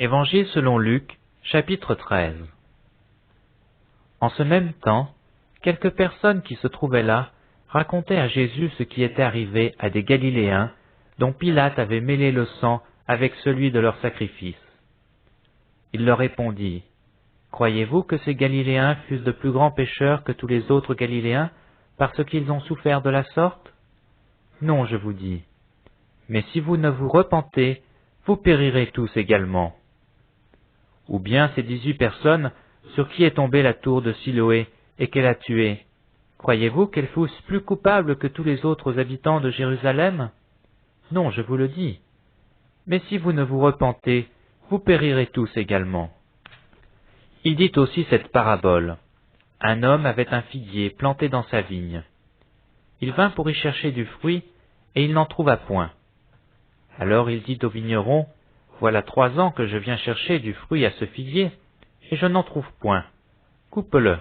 Évangile selon Luc, chapitre 13. En ce même temps, quelques personnes qui se trouvaient là racontaient à Jésus ce qui était arrivé à des Galiléens dont Pilate avait mêlé le sang avec celui de leur sacrifice. Il leur répondit, « Croyez-vous que ces Galiléens fussent de plus grands pécheurs que tous les autres Galiléens parce qu'ils ont souffert de la sorte? Non, je vous dis. Mais si vous ne vous repentez, vous périrez tous également. Ou bien ces 18 personnes sur qui est tombée la tour de Siloé et qu'elle a tuées, croyez-vous qu'elles fussent plus coupables que tous les autres habitants de Jérusalem? Non, je vous le dis. Mais si vous ne vous repentez, vous périrez tous également. » Il dit aussi cette parabole. Un homme avait un figuier planté dans sa vigne. Il vint pour y chercher du fruit, et il n'en trouva point. Alors il dit au vigneron, « Voilà 3 ans que je viens chercher du fruit à ce figuier, et je n'en trouve point. Coupe-le.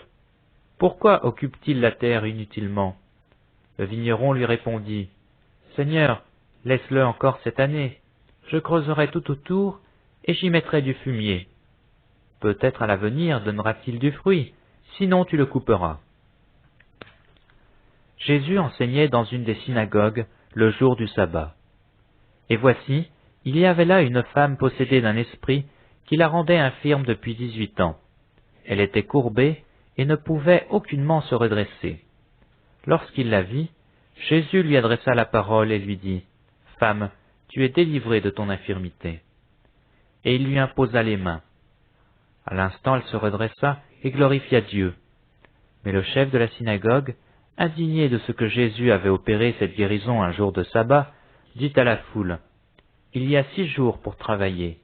Pourquoi occupe-t-il la terre inutilement ?» Le vigneron lui répondit, « Seigneur, laisse-le encore cette année. Je creuserai tout autour, et j'y mettrai du fumier. Peut-être à l'avenir donnera-t-il du fruit, sinon tu le couperas. » Jésus enseignait dans une des synagogues le jour du sabbat. Et voici, il y avait là une femme possédée d'un esprit qui la rendait infirme depuis 18 ans. Elle était courbée et ne pouvait aucunement se redresser. Lorsqu'il la vit, Jésus lui adressa la parole et lui dit, « Femme, tu es délivrée de ton infirmité. » Et il lui imposa les mains. À l'instant, elle se redressa et glorifia Dieu. Mais le chef de la synagogue, indigné de ce que Jésus avait opéré cette guérison un jour de sabbat, dit à la foule, « Il y a 6 jours pour travailler.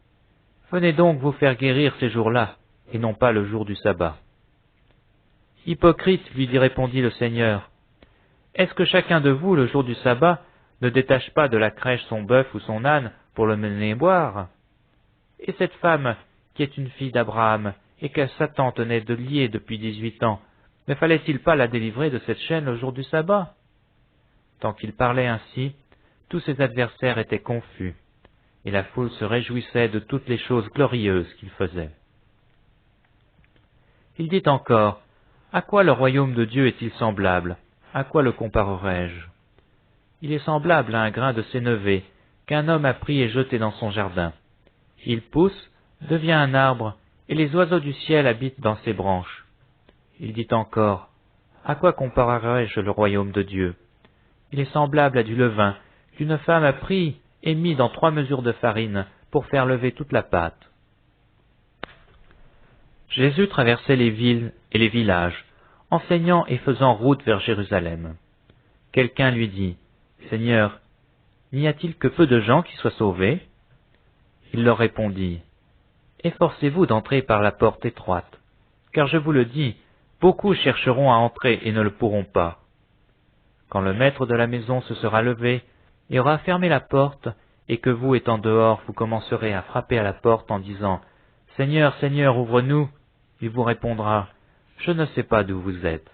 Venez donc vous faire guérir ces jours-là, et non pas le jour du sabbat. » « Hypocrite, lui répondit le Seigneur, est-ce que chacun de vous, le jour du sabbat, ne détache pas de la crèche son bœuf ou son âne pour le mener boire? Et cette femme, qui est une fille d'Abraham, et que Satan tenait de lier depuis 18 ans, ne fallait-il pas la délivrer de cette chaîne le jour du sabbat? » Tant qu'il parlait ainsi, tous ses adversaires étaient confus, et la foule se réjouissait de toutes les choses glorieuses qu'il faisait. Il dit encore, « À quoi le royaume de Dieu est-il semblable? À quoi le comparerai-je? Il est semblable à un grain de sénévé qu'un homme a pris et jeté dans son jardin. Il pousse, devient un arbre, et les oiseaux du ciel habitent dans ses branches. » Il dit encore, « À quoi comparerai-je le royaume de Dieu? Il est semblable à du levain qu'une femme a pris et mis dans 3 mesures de farine pour faire lever toute la pâte. » Jésus traversait les villes et les villages, enseignant et faisant route vers Jérusalem. Quelqu'un lui dit, « Seigneur, n'y a-t-il que peu de gens qui soient sauvés? » Il leur répondit, « Efforcez-vous d'entrer par la porte étroite, car je vous le dis, beaucoup chercheront à entrer et ne le pourront pas. Quand le maître de la maison se sera levé et aura fermé la porte, et que vous, étant dehors, vous commencerez à frapper à la porte en disant, « Seigneur, Seigneur, ouvre-nous » il vous répondra, « Je ne sais pas d'où vous êtes. »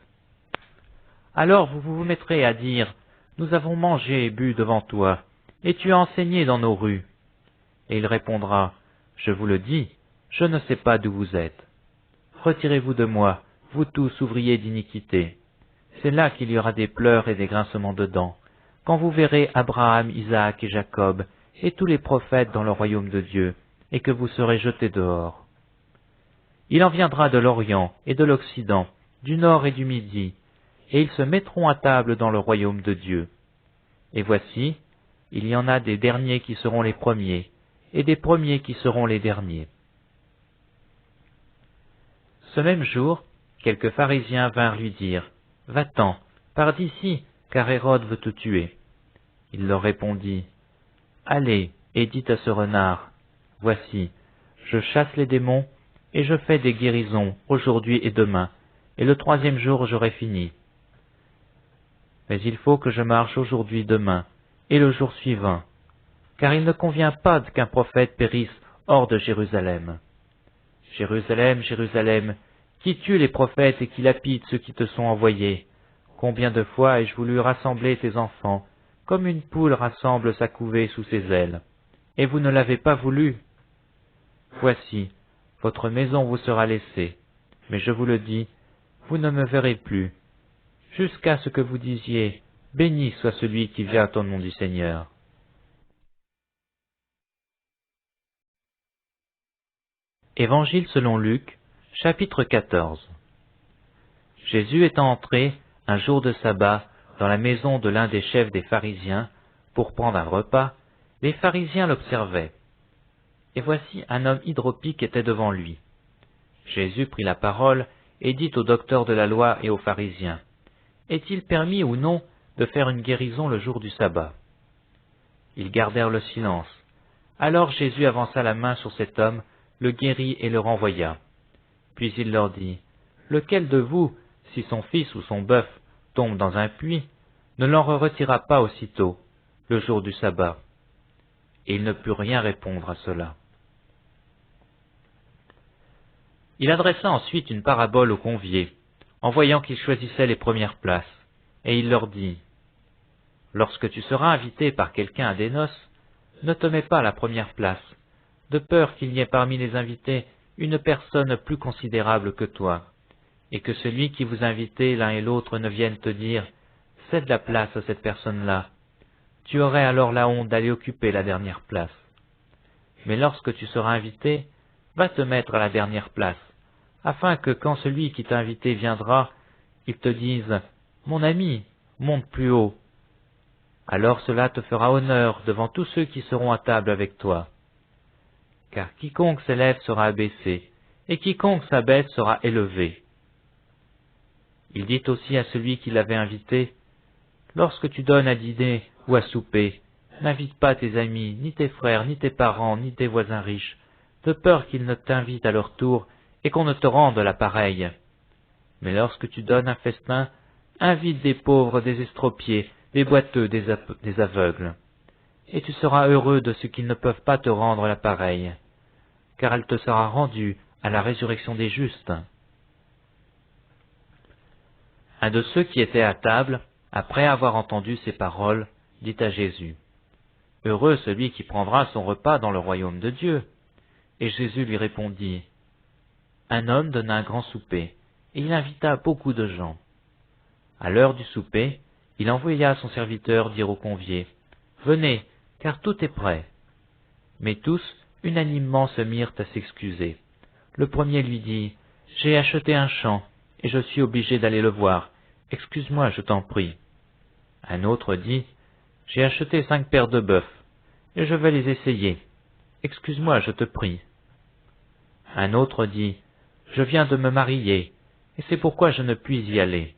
Alors vous vous mettrez à dire, « Nous avons mangé et bu devant toi, et tu as enseigné dans nos rues. » Et il répondra, « Je vous le dis, je ne sais pas d'où vous êtes. Retirez-vous de moi, vous tous ouvriers d'iniquité. » C'est là qu'il y aura des pleurs et des grincements de dents, quand vous verrez Abraham, Isaac et Jacob, et tous les prophètes dans le royaume de Dieu, et que vous serez jetés dehors. Il en viendra de l'Orient et de l'Occident, du Nord et du Midi, et ils se mettront à table dans le royaume de Dieu. Et voici, il y en a des derniers qui seront les premiers, et des premiers qui seront les derniers. Ce même jour, quelques pharisiens vinrent lui dire, « Va-t'en, pars d'ici, car Hérode veut te tuer. » Il leur répondit, « Allez, et dites à ce renard, voici, je chasse les démons, et je fais des guérisons aujourd'hui et demain, et le 3e jour j'aurai fini. Mais il faut que je marche aujourd'hui, demain, et le jour suivant, car il ne convient pas qu'un prophète périsse hors de Jérusalem. Jérusalem, Jérusalem, qui tue les prophètes et qui lapide ceux qui te sont envoyés. Combien de fois ai-je voulu rassembler tes enfants, comme une poule rassemble sa couvée sous ses ailes, et vous ne l'avez pas voulu. voici, votre maison vous sera laissée, mais je vous le dis, vous ne me verrez plus, jusqu'à ce que vous disiez, béni soit celui qui vient au nom du Seigneur. Évangile selon Luc, chapitre 14. Jésus étant entré, un jour de sabbat, dans la maison de l'un des chefs des pharisiens, pour prendre un repas, les pharisiens l'observaient. Et voici un homme hydropique était devant lui. Jésus prit la parole et dit aux docteurs de la loi et aux pharisiens, « Est-il permis ou non de faire une guérison le jour du sabbat ?» Ils gardèrent le silence. Alors Jésus avança la main sur cet homme, le guérit et le renvoya. Puis il leur dit, « Lequel de vous, si son fils ou son bœuf tombe dans un puits, ne l'en retira pas aussitôt, le jour du sabbat ?» Et il ne put rien répondre à cela. Il adressa ensuite une parabole aux conviés, en voyant qu'ils choisissaient les premières places, et il leur dit, « Lorsque tu seras invité par quelqu'un à des noces, ne te mets pas à la première place, de peur qu'il n'y ait parmi les invités une personne plus considérable que toi, et que celui qui vous invitait l'un et l'autre ne vienne te dire, « Cède la place à cette personne-là. » Tu aurais alors la honte d'aller occuper la dernière place. Mais lorsque tu seras invité, va te mettre à la dernière place, afin que quand celui qui t'a invité viendra, il te dise, « Mon ami, monte plus haut. » Alors cela te fera honneur devant tous ceux qui seront à table avec toi. Car quiconque s'élève sera abaissé, et quiconque s'abaisse sera élevé. Il dit aussi à celui qui l'avait invité, « Lorsque tu donnes à dîner ou à souper, n'invite pas tes amis, ni tes frères, ni tes parents, ni tes voisins riches, de peur qu'ils ne t'invitent à leur tour et qu'on ne te rende la pareille. Mais lorsque tu donnes un festin, invite des pauvres, des estropiés, des boiteux, des aveugles. Et tu seras heureux de ce qu'ils ne peuvent pas te rendre la pareille, car elle te sera rendue à la résurrection des justes. » Un de ceux qui étaient à table, après avoir entendu ces paroles, dit à Jésus, « Heureux celui qui prendra son repas dans le royaume de Dieu. » Et Jésus lui répondit, « Un homme donna un grand souper, et il invita beaucoup de gens. À l'heure du souper, il envoya son serviteur dire aux conviés, « Venez, car tout est prêt. » Mais tous, unanimement, se mirent à s'excuser. Le premier lui dit, « J'ai acheté un champ, et je suis obligé d'aller le voir. Excuse-moi, je t'en prie. » Un autre dit, « J'ai acheté 5 paires de bœufs, et je vais les essayer. Excuse-moi, je te prie. » Un autre dit, « Je viens de me marier, et c'est pourquoi je ne puis y aller. »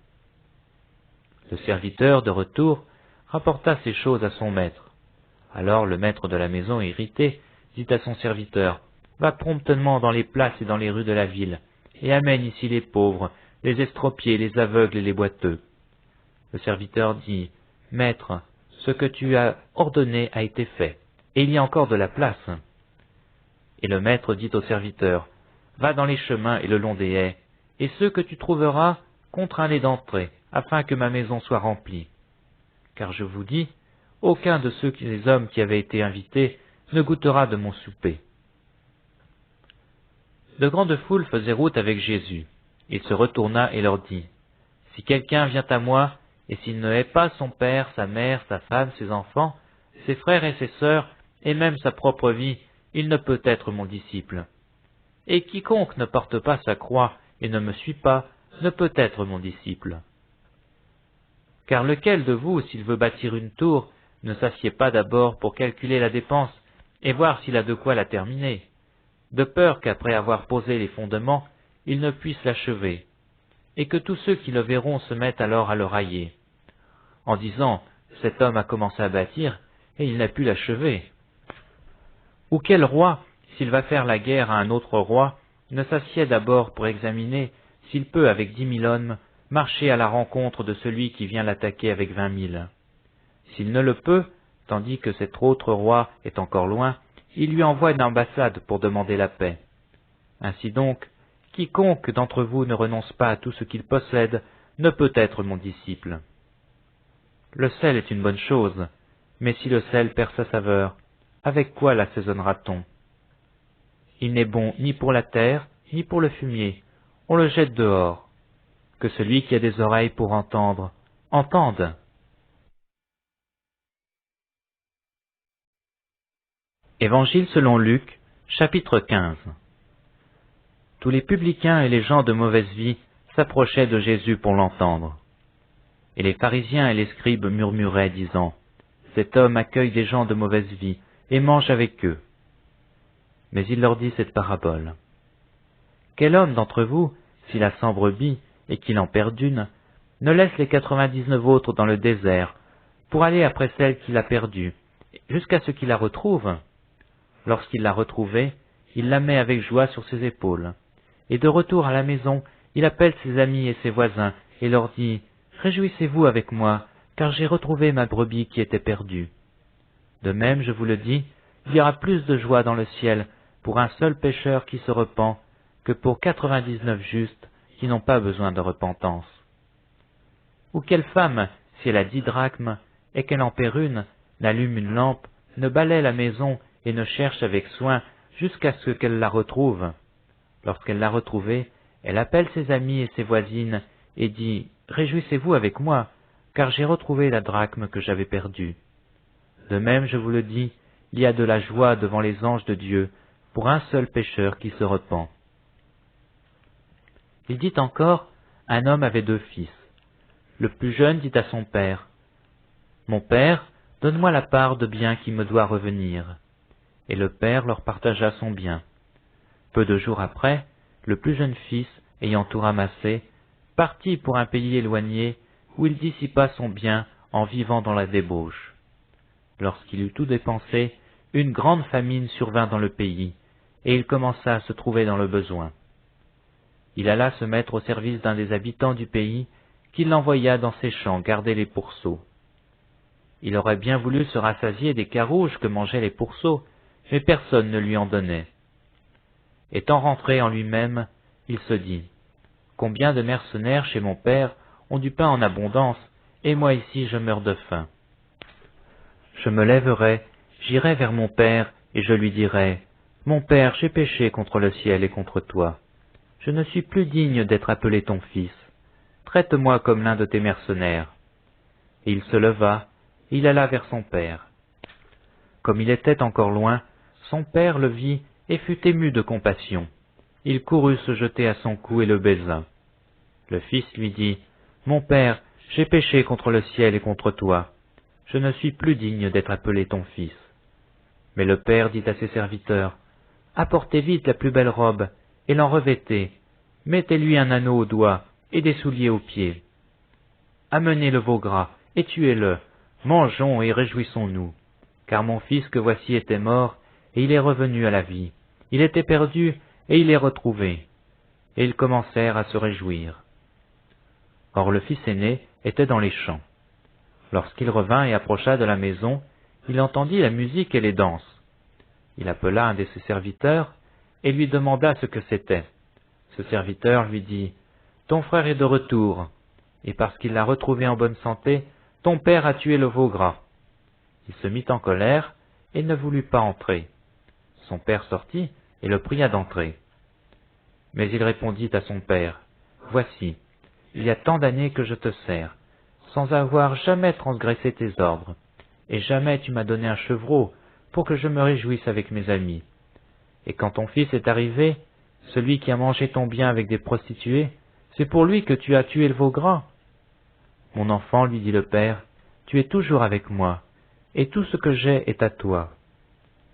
Le serviteur, de retour, rapporta ces choses à son maître. Alors le maître de la maison, irrité, dit à son serviteur, « Va promptement dans les places et dans les rues de la ville, et amène ici les pauvres, les estropiés, les aveugles et les boiteux. » Le serviteur dit, « Maître, ce que tu as ordonné a été fait, et il y a encore de la place. » Et le maître dit au serviteur, « Va dans les chemins et le long des haies, et ceux que tu trouveras, contrains-les d'entrer, afin que ma maison soit remplie. Car je vous dis, aucun de les hommes qui avaient été invités ne goûtera de mon souper. » De grandes foules faisaient route avec Jésus. Il se retourna et leur dit, « Si quelqu'un vient à moi, et s'il ne hait pas son père, sa mère, sa femme, ses enfants, ses frères et ses sœurs, et même sa propre vie, il ne peut être mon disciple. Et quiconque ne porte pas sa croix et ne me suit pas, ne peut être mon disciple. Car lequel de vous, s'il veut bâtir une tour, ne s'assied pas d'abord pour calculer la dépense et voir s'il a de quoi la terminer, de peur qu'après avoir posé les fondements, il ne puisse l'achever, et que tous ceux qui le verront se mettent alors à le railler, en disant « Cet homme a commencé à bâtir, et il n'a pu l'achever. » Ou quel roi, s'il va faire la guerre à un autre roi, ne s'assied d'abord pour examiner s'il peut, avec 10 000 hommes, marcher à la rencontre de celui qui vient l'attaquer avec 20 000. S'il ne le peut, tandis que cet autre roi est encore loin, il lui envoie une ambassade pour demander la paix. Ainsi donc, quiconque d'entre vous ne renonce pas à tout ce qu'il possède ne peut être mon disciple. Le sel est une bonne chose, mais si le sel perd sa saveur, avec quoi l'assaisonnera-t-on? Il n'est bon ni pour la terre, ni pour le fumier. On le jette dehors. Que celui qui a des oreilles pour entendre, entende. Évangile selon Luc, chapitre 15. Tous les publicains et les gens de mauvaise vie s'approchaient de Jésus pour l'entendre. Et les pharisiens et les scribes murmuraient, disant, « Cet homme accueille des gens de mauvaise vie et mange avec eux. » Mais il leur dit cette parabole. « Quel homme d'entre vous, s'il a 100 brebis et qu'il en perd une, ne laisse les 99 autres dans le désert pour aller après celle qu'il a perdue, jusqu'à ce qu'il la retrouve? Lorsqu'il l'a retrouvée, il la met avec joie sur ses épaules. Et de retour à la maison, il appelle ses amis et ses voisins et leur dit, « Réjouissez-vous avec moi, car j'ai retrouvé ma brebis qui était perdue. » De même, je vous le dis, il y aura plus de joie dans le ciel pour un seul pécheur qui se repent que pour 99 justes qui n'ont pas besoin de repentance. Ou quelle femme, si elle a 10 drachmes et qu'elle en perd une, n'allume une lampe, ne balaie la maison et ne cherche avec soin jusqu'à ce qu'elle la retrouve. Lorsqu'elle l'a retrouvée, elle appelle ses amis et ses voisines et dit, « Réjouissez-vous avec moi, car j'ai retrouvé la drachme que j'avais perdue. » De même, je vous le dis, il y a de la joie devant les anges de Dieu pour un seul pécheur qui se repent. Il dit encore, un homme avait 2 fils. Le plus jeune dit à son père, « Mon père, donne-moi la part de bien qui me doit revenir. » Et le père leur partagea son bien. Peu de jours après, le plus jeune fils, ayant tout ramassé, partit pour un pays éloigné où il dissipa son bien en vivant dans la débauche. Lorsqu'il eut tout dépensé, une grande famine survint dans le pays, et il commença à se trouver dans le besoin. Il alla se mettre au service d'un des habitants du pays, qui l'envoya dans ses champs garder les pourceaux. Il aurait bien voulu se rassasier des carouges que mangeaient les pourceaux, mais personne ne lui en donnait. Étant rentré en lui-même, il se dit, « Combien de mercenaires chez mon père ont du pain en abondance, et moi ici je meurs de faim. Je me lèverai, j'irai vers mon père, et je lui dirai, « Mon père, j'ai péché contre le ciel et contre toi. Je ne suis plus digne d'être appelé ton fils. Traite-moi comme l'un de tes mercenaires. » Et il se leva, et il alla vers son père. Comme il était encore loin, son père le vit et fut ému de compassion. Il courut se jeter à son cou et le baisa. Le fils lui dit, « Mon père, j'ai péché contre le ciel et contre toi. Je ne suis plus digne d'être appelé ton fils. » Mais le père dit à ses serviteurs, « Apportez vite la plus belle robe, et l'en revêtez. Mettez-lui un anneau au doigt et des souliers aux pieds. Amenez le veau gras et tuez-le. Mangeons et réjouissons-nous. Car mon fils que voici était mort, et il est revenu à la vie. Il était perdu, et il est retrouvé. » Et ils commencèrent à se réjouir. Or le fils aîné était dans les champs. Lorsqu'il revint et approcha de la maison, il entendit la musique et les danses. Il appela un de ses serviteurs, et lui demanda ce que c'était. Ce serviteur lui dit, « Ton frère est de retour, et parce qu'il l'a retrouvé en bonne santé, ton père a tué le veau gras. » Il se mit en colère, et ne voulut pas entrer. Son père sortit, et le pria d'entrer. Mais il répondit à son père, « Voici, il y a tant d'années que je te sers, sans avoir jamais transgressé tes ordres, et jamais tu m'as donné un chevreau pour que je me réjouisse avec mes amis. Et quand ton fils est arrivé, celui qui a mangé ton bien avec des prostituées, c'est pour lui que tu as tué le veau gras. » « Mon enfant, lui dit le père, tu es toujours avec moi, et tout ce que j'ai est à toi.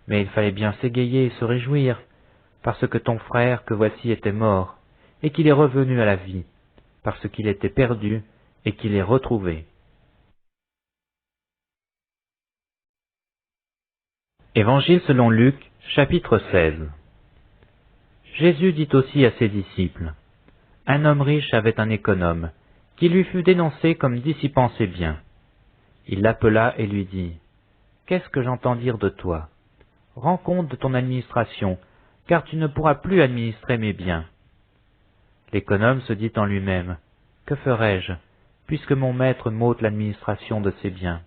Mais il fallait bien s'égayer et se réjouir, parce que ton frère que voici était mort, et qu'il est revenu à la vie, parce qu'il était perdu, et qu'il est retrouvé. » Évangile selon Luc, chapitre 16. Jésus dit aussi à ses disciples, « Un homme riche avait un économe, qui lui fut dénoncé comme dissipant ses biens. Il l'appela et lui dit, « Qu'est-ce que j'entends dire de toi? Rends compte de ton administration, car tu ne pourras plus administrer mes biens. » L'économe se dit en lui-même, « Que ferai-je, puisque mon maître m'ôte l'administration de ses biens?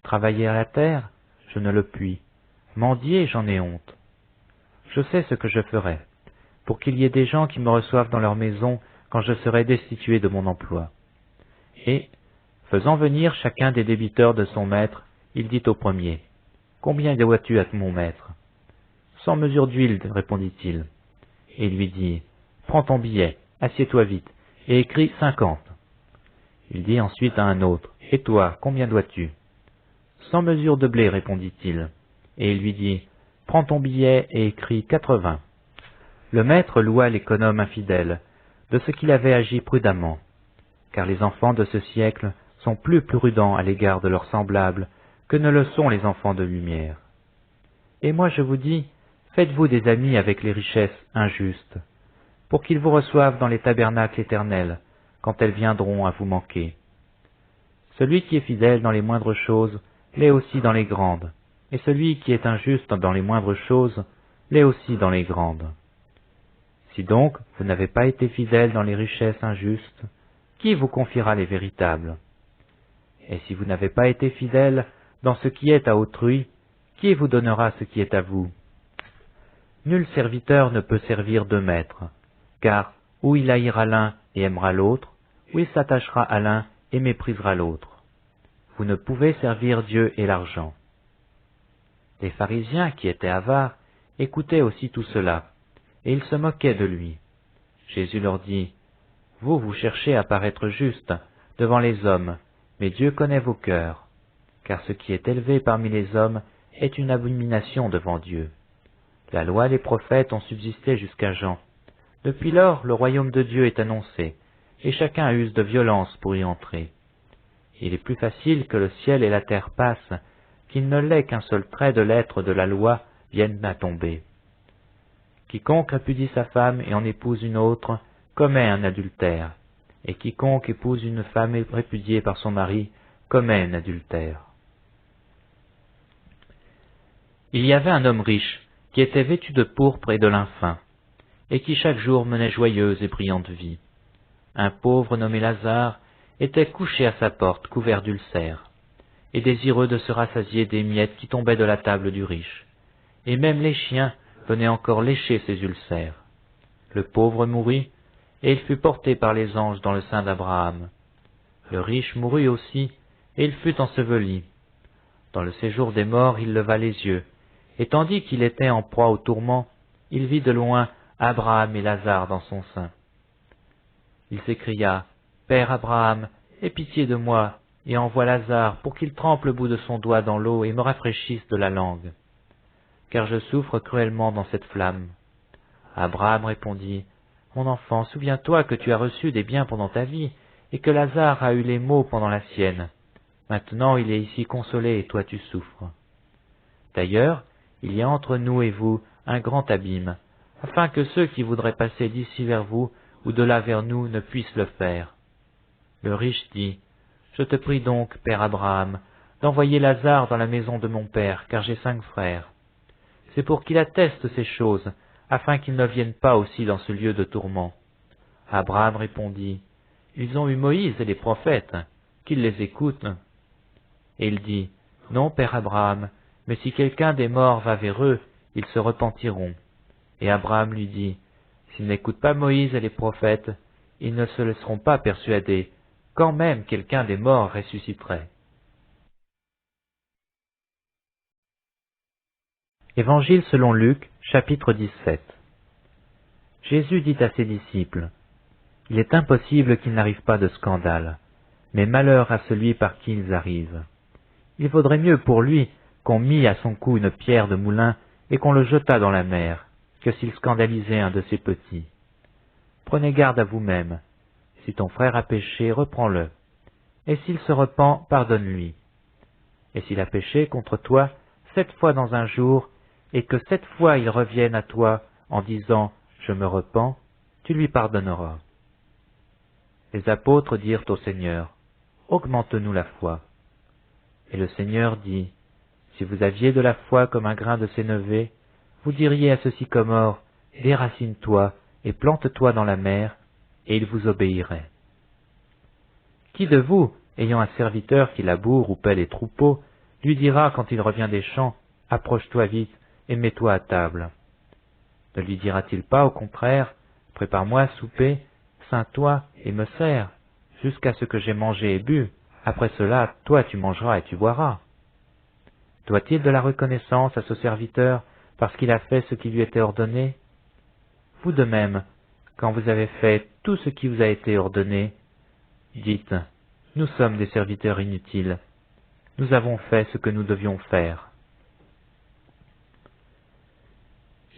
Travailler à la terre, je ne le puis. Mendier, j'en ai honte. Je sais ce que je ferai, pour qu'il y ait des gens qui me reçoivent dans leur maison quand je serai destitué de mon emploi. » Et, faisant venir chacun des débiteurs de son maître, il dit au premier, « Combien dois-tu à mon maître ?»« 100 mesures d'huile, répondit-il. Et il lui dit, « Prends ton billet, assieds-toi vite, et écris 50. » Il dit ensuite à un autre, « Et toi, combien dois-tu » ? 100 mesures de blé, répondit-il. Et il lui dit, « Prends ton billet et écris 80. » Le maître loua l'économe infidèle de ce qu'il avait agi prudemment, car les enfants de ce siècle sont plus prudents à l'égard de leurs semblables que ne le sont les enfants de lumière. Et moi je vous dis, faites-vous des amis avec les richesses injustes, pour qu'ils vous reçoivent dans les tabernacles éternels, quand elles viendront à vous manquer. Celui qui est fidèle dans les moindres choses l'est aussi dans les grandes, et celui qui est injuste dans les moindres choses l'est aussi dans les grandes. Si donc vous n'avez pas été fidèle dans les richesses injustes, qui vous confiera les véritables? Et si vous n'avez pas été fidèle dans ce qui est à autrui, qui vous donnera ce qui est à vous? Nul serviteur ne peut servir deux maîtres, car ou il haïra l'un et aimera l'autre, ou il s'attachera à l'un et méprisera l'autre. Vous ne pouvez servir Dieu et l'argent. Les pharisiens, qui étaient avares, écoutaient aussi tout cela, et ils se moquaient de lui. Jésus leur dit, « Vous cherchez à paraître juste devant les hommes, mais Dieu connaît vos cœurs, car ce qui est élevé parmi les hommes est une abomination devant Dieu. La loi et les prophètes ont subsisté jusqu'à Jean. Depuis lors, le royaume de Dieu est annoncé, et chacun use de violence pour y entrer. Il est plus facile que le ciel et la terre passent, qu'il ne l'est qu'un seul trait de lettre de la loi vienne à tomber. Quiconque répudie sa femme et en épouse une autre commet un adultère, et quiconque épouse une femme répudiée par son mari commet un adultère. » Il y avait un homme riche qui était vêtu de pourpre et de lin fin, et qui chaque jour menait joyeuse et brillante vie. Un pauvre nommé Lazare était couché à sa porte couvert d'ulcères, et désireux de se rassasier des miettes qui tombaient de la table du riche, et même les chiens venaient encore lécher ses ulcères. Le pauvre mourut, et il fut porté par les anges dans le sein d'Abraham. Le riche mourut aussi, et il fut enseveli. Dans le séjour des morts, il leva les yeux, et tandis qu'il était en proie au tourment, il vit de loin Abraham et Lazare dans son sein. Il s'écria, « Père Abraham, aie pitié de moi, et envoie Lazare pour qu'il trempe le bout de son doigt dans l'eau et me rafraîchisse de la langue, car je souffre cruellement dans cette flamme. » Abraham répondit, « Mon enfant, souviens-toi que tu as reçu des biens pendant ta vie, et que Lazare a eu les maux pendant la sienne. Maintenant il est ici consolé, et toi tu souffres. D'ailleurs, il y a entre nous et vous un grand abîme, afin que ceux qui voudraient passer d'ici vers vous ou de là vers nous ne puissent le faire. » Le riche dit, « Je te prie donc, père Abraham, d'envoyer Lazare dans la maison de mon père, car j'ai 5 frères. C'est pour qu'il atteste ces choses, afin qu'ils ne viennent pas aussi dans ce lieu de tourment. » Abraham répondit, « Ils ont eu Moïse et les prophètes, qu'ils les écoutent. » Et il dit, « Non, père Abraham, mais si quelqu'un des morts va vers eux, ils se repentiront. » Et Abraham lui dit, « S'ils n'écoutent pas Moïse et les prophètes, ils ne se laisseront pas persuader, quand même quelqu'un des morts ressusciterait. » Évangile selon Luc, chapitre 17. Jésus dit à ses disciples, « Il est impossible qu'il n'arrive pas de scandale, mais malheur à celui par qui ils arrivent. Il vaudrait mieux pour lui qu'on mît à son cou une pierre de moulin et qu'on le jetât dans la mer, que s'il scandalisait un de ses petits. Prenez garde à vous-même. Si ton frère a péché, reprends-le. Et s'il se repent, pardonne-lui. Et s'il a péché contre toi 7 fois dans un jour, et que 7 fois il revienne à toi en disant « Je me repens », tu lui pardonneras. » Les apôtres dirent au Seigneur, « Augmente-nous la foi. » Et le Seigneur dit, « Si vous aviez de la foi comme un grain de sénévé, vous diriez à ce sycomore, « Déracine-toi et plante-toi dans la mer », et il vous obéirait. Qui de vous, ayant un serviteur qui laboure ou paie les troupeaux, lui dira quand il revient des champs, « Approche-toi vite et mets-toi à table » Ne lui dira-t-il pas au contraire, « Prépare-moi à souper, ceins-toi et me sers, jusqu'à ce que j'aie mangé et bu. Après cela, toi tu mangeras et tu boiras. » Doit-il de la reconnaissance à ce serviteur parce qu'il a fait ce qui lui était ordonné? Vous de même, quand vous avez fait tout ce qui vous a été ordonné, dites, « Nous sommes des serviteurs inutiles. Nous avons fait ce que nous devions faire. »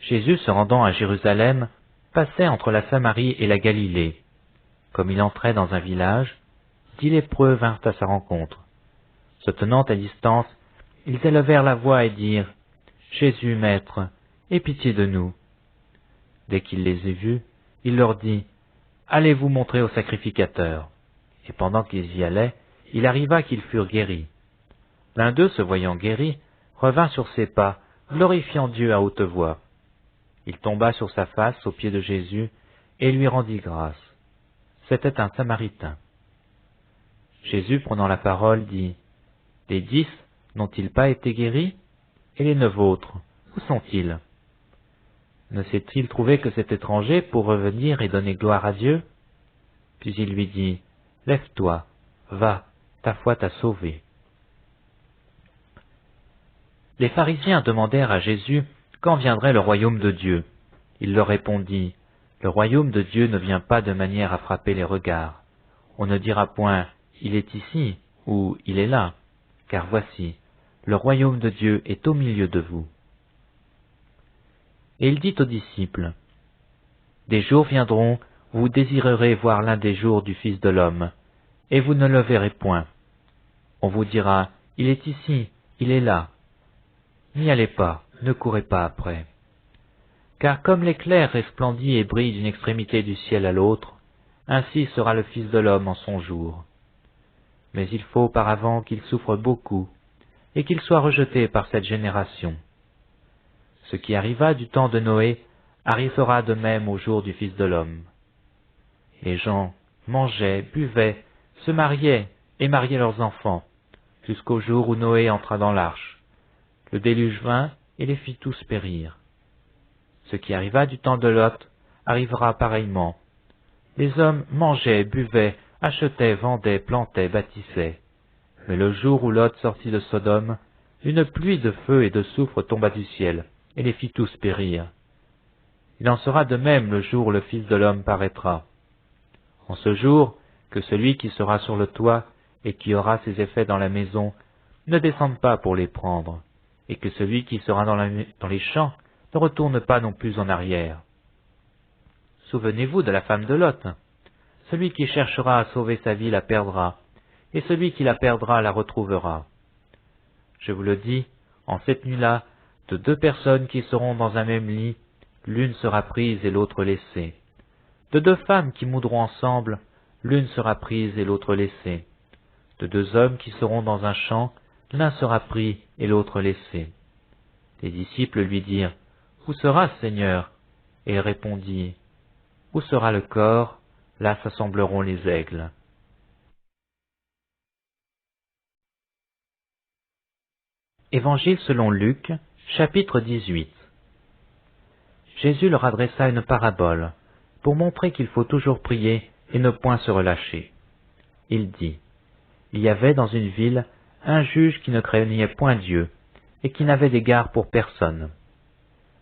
Jésus, se rendant à Jérusalem, passait entre la Samarie et la Galilée. Comme il entrait dans un village, 10 lépreux vinrent à sa rencontre. Se tenant à distance, ils élevèrent la voix et dirent, « Jésus, Maître, aie pitié de nous. » Dès qu'il les eut vus, il leur dit, « Allez vous montrer au sacrificateur. » Et pendant qu'ils y allaient, il arriva qu'ils furent guéris. L'un d'eux, se voyant guéri, revint sur ses pas, glorifiant Dieu à haute voix. Il tomba sur sa face aux pieds de Jésus et lui rendit grâce. C'était un Samaritain. Jésus, prenant la parole, dit, « Les 10 n'ont-ils pas été guéris? Et les 9 autres, où sont-ils? Ne s'est-il trouvé que cet étranger pour revenir et donner gloire à Dieu? » Puis il lui dit, « Lève-toi, va, ta foi t'a sauvé. » Les pharisiens demandèrent à Jésus quand viendrait le royaume de Dieu. Il leur répondit, « Le royaume de Dieu ne vient pas de manière à frapper les regards. On ne dira point, il est ici, ou il est là, car voici, le royaume de Dieu est au milieu de vous. » Et il dit aux disciples, « Des jours viendront où vous désirerez voir l'un des jours du Fils de l'homme, et vous ne le verrez point. On vous dira, il est ici, il est là. N'y allez pas, ne courez pas après. Car comme l'éclair resplendit et brille d'une extrémité du ciel à l'autre, ainsi sera le Fils de l'homme en son jour. Mais il faut auparavant qu'il souffre beaucoup, et qu'il soit rejeté par cette génération. Ce qui arriva du temps de Noé arrivera de même au jour du Fils de l'homme. Les gens mangeaient, buvaient, se mariaient et mariaient leurs enfants, jusqu'au jour où Noé entra dans l'arche. Le déluge vint et les fit tous périr. Ce qui arriva du temps de Lot arrivera pareillement. Les hommes mangeaient, buvaient, achetaient, vendaient, plantaient, bâtissaient. Mais le jour où Lot sortit de Sodome, une pluie de feu et de soufre tomba du ciel, et les fit tous périr. Il en sera de même le jour où le Fils de l'homme paraîtra. En ce jour, que celui qui sera sur le toit et qui aura ses effets dans la maison ne descende pas pour les prendre, et que celui qui sera dans les champs ne retourne pas non plus en arrière. Souvenez-vous de la femme de Lot. Celui qui cherchera à sauver sa vie la perdra, et celui qui la perdra la retrouvera. Je vous le dis, en cette nuit-là, de 2 personnes qui seront dans un même lit, l'une sera prise et l'autre laissée. De 2 femmes qui moudront ensemble, l'une sera prise et l'autre laissée. De 2 hommes qui seront dans un champ, l'un sera pris et l'autre laissé. Les disciples lui dirent, « Où sera, Seigneur ?» Et il répondit, « Où sera le corps, là s'assembleront les aigles. » Évangile selon Luc, chapitre 18. Jésus leur adressa une parabole, pour montrer qu'il faut toujours prier et ne point se relâcher. Il dit, « Il y avait dans une ville un juge qui ne craignait point Dieu, et qui n'avait d'égard pour personne.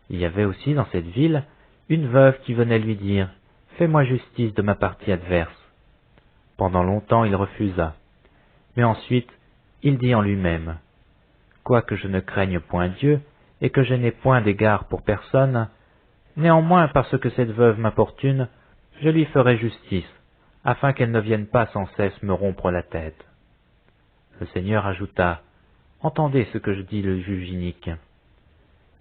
Il y avait aussi dans cette ville une veuve qui venait lui dire, « Fais-moi justice de ma partie adverse. » Pendant longtemps il refusa, mais ensuite il dit en lui-même, « Quoique je ne craigne point Dieu, et que je n'ai point d'égard pour personne, néanmoins parce que cette veuve m'importune, je lui ferai justice, afin qu'elle ne vienne pas sans cesse me rompre la tête. » Le Seigneur ajouta, « Entendez ce que je dis le juge inique.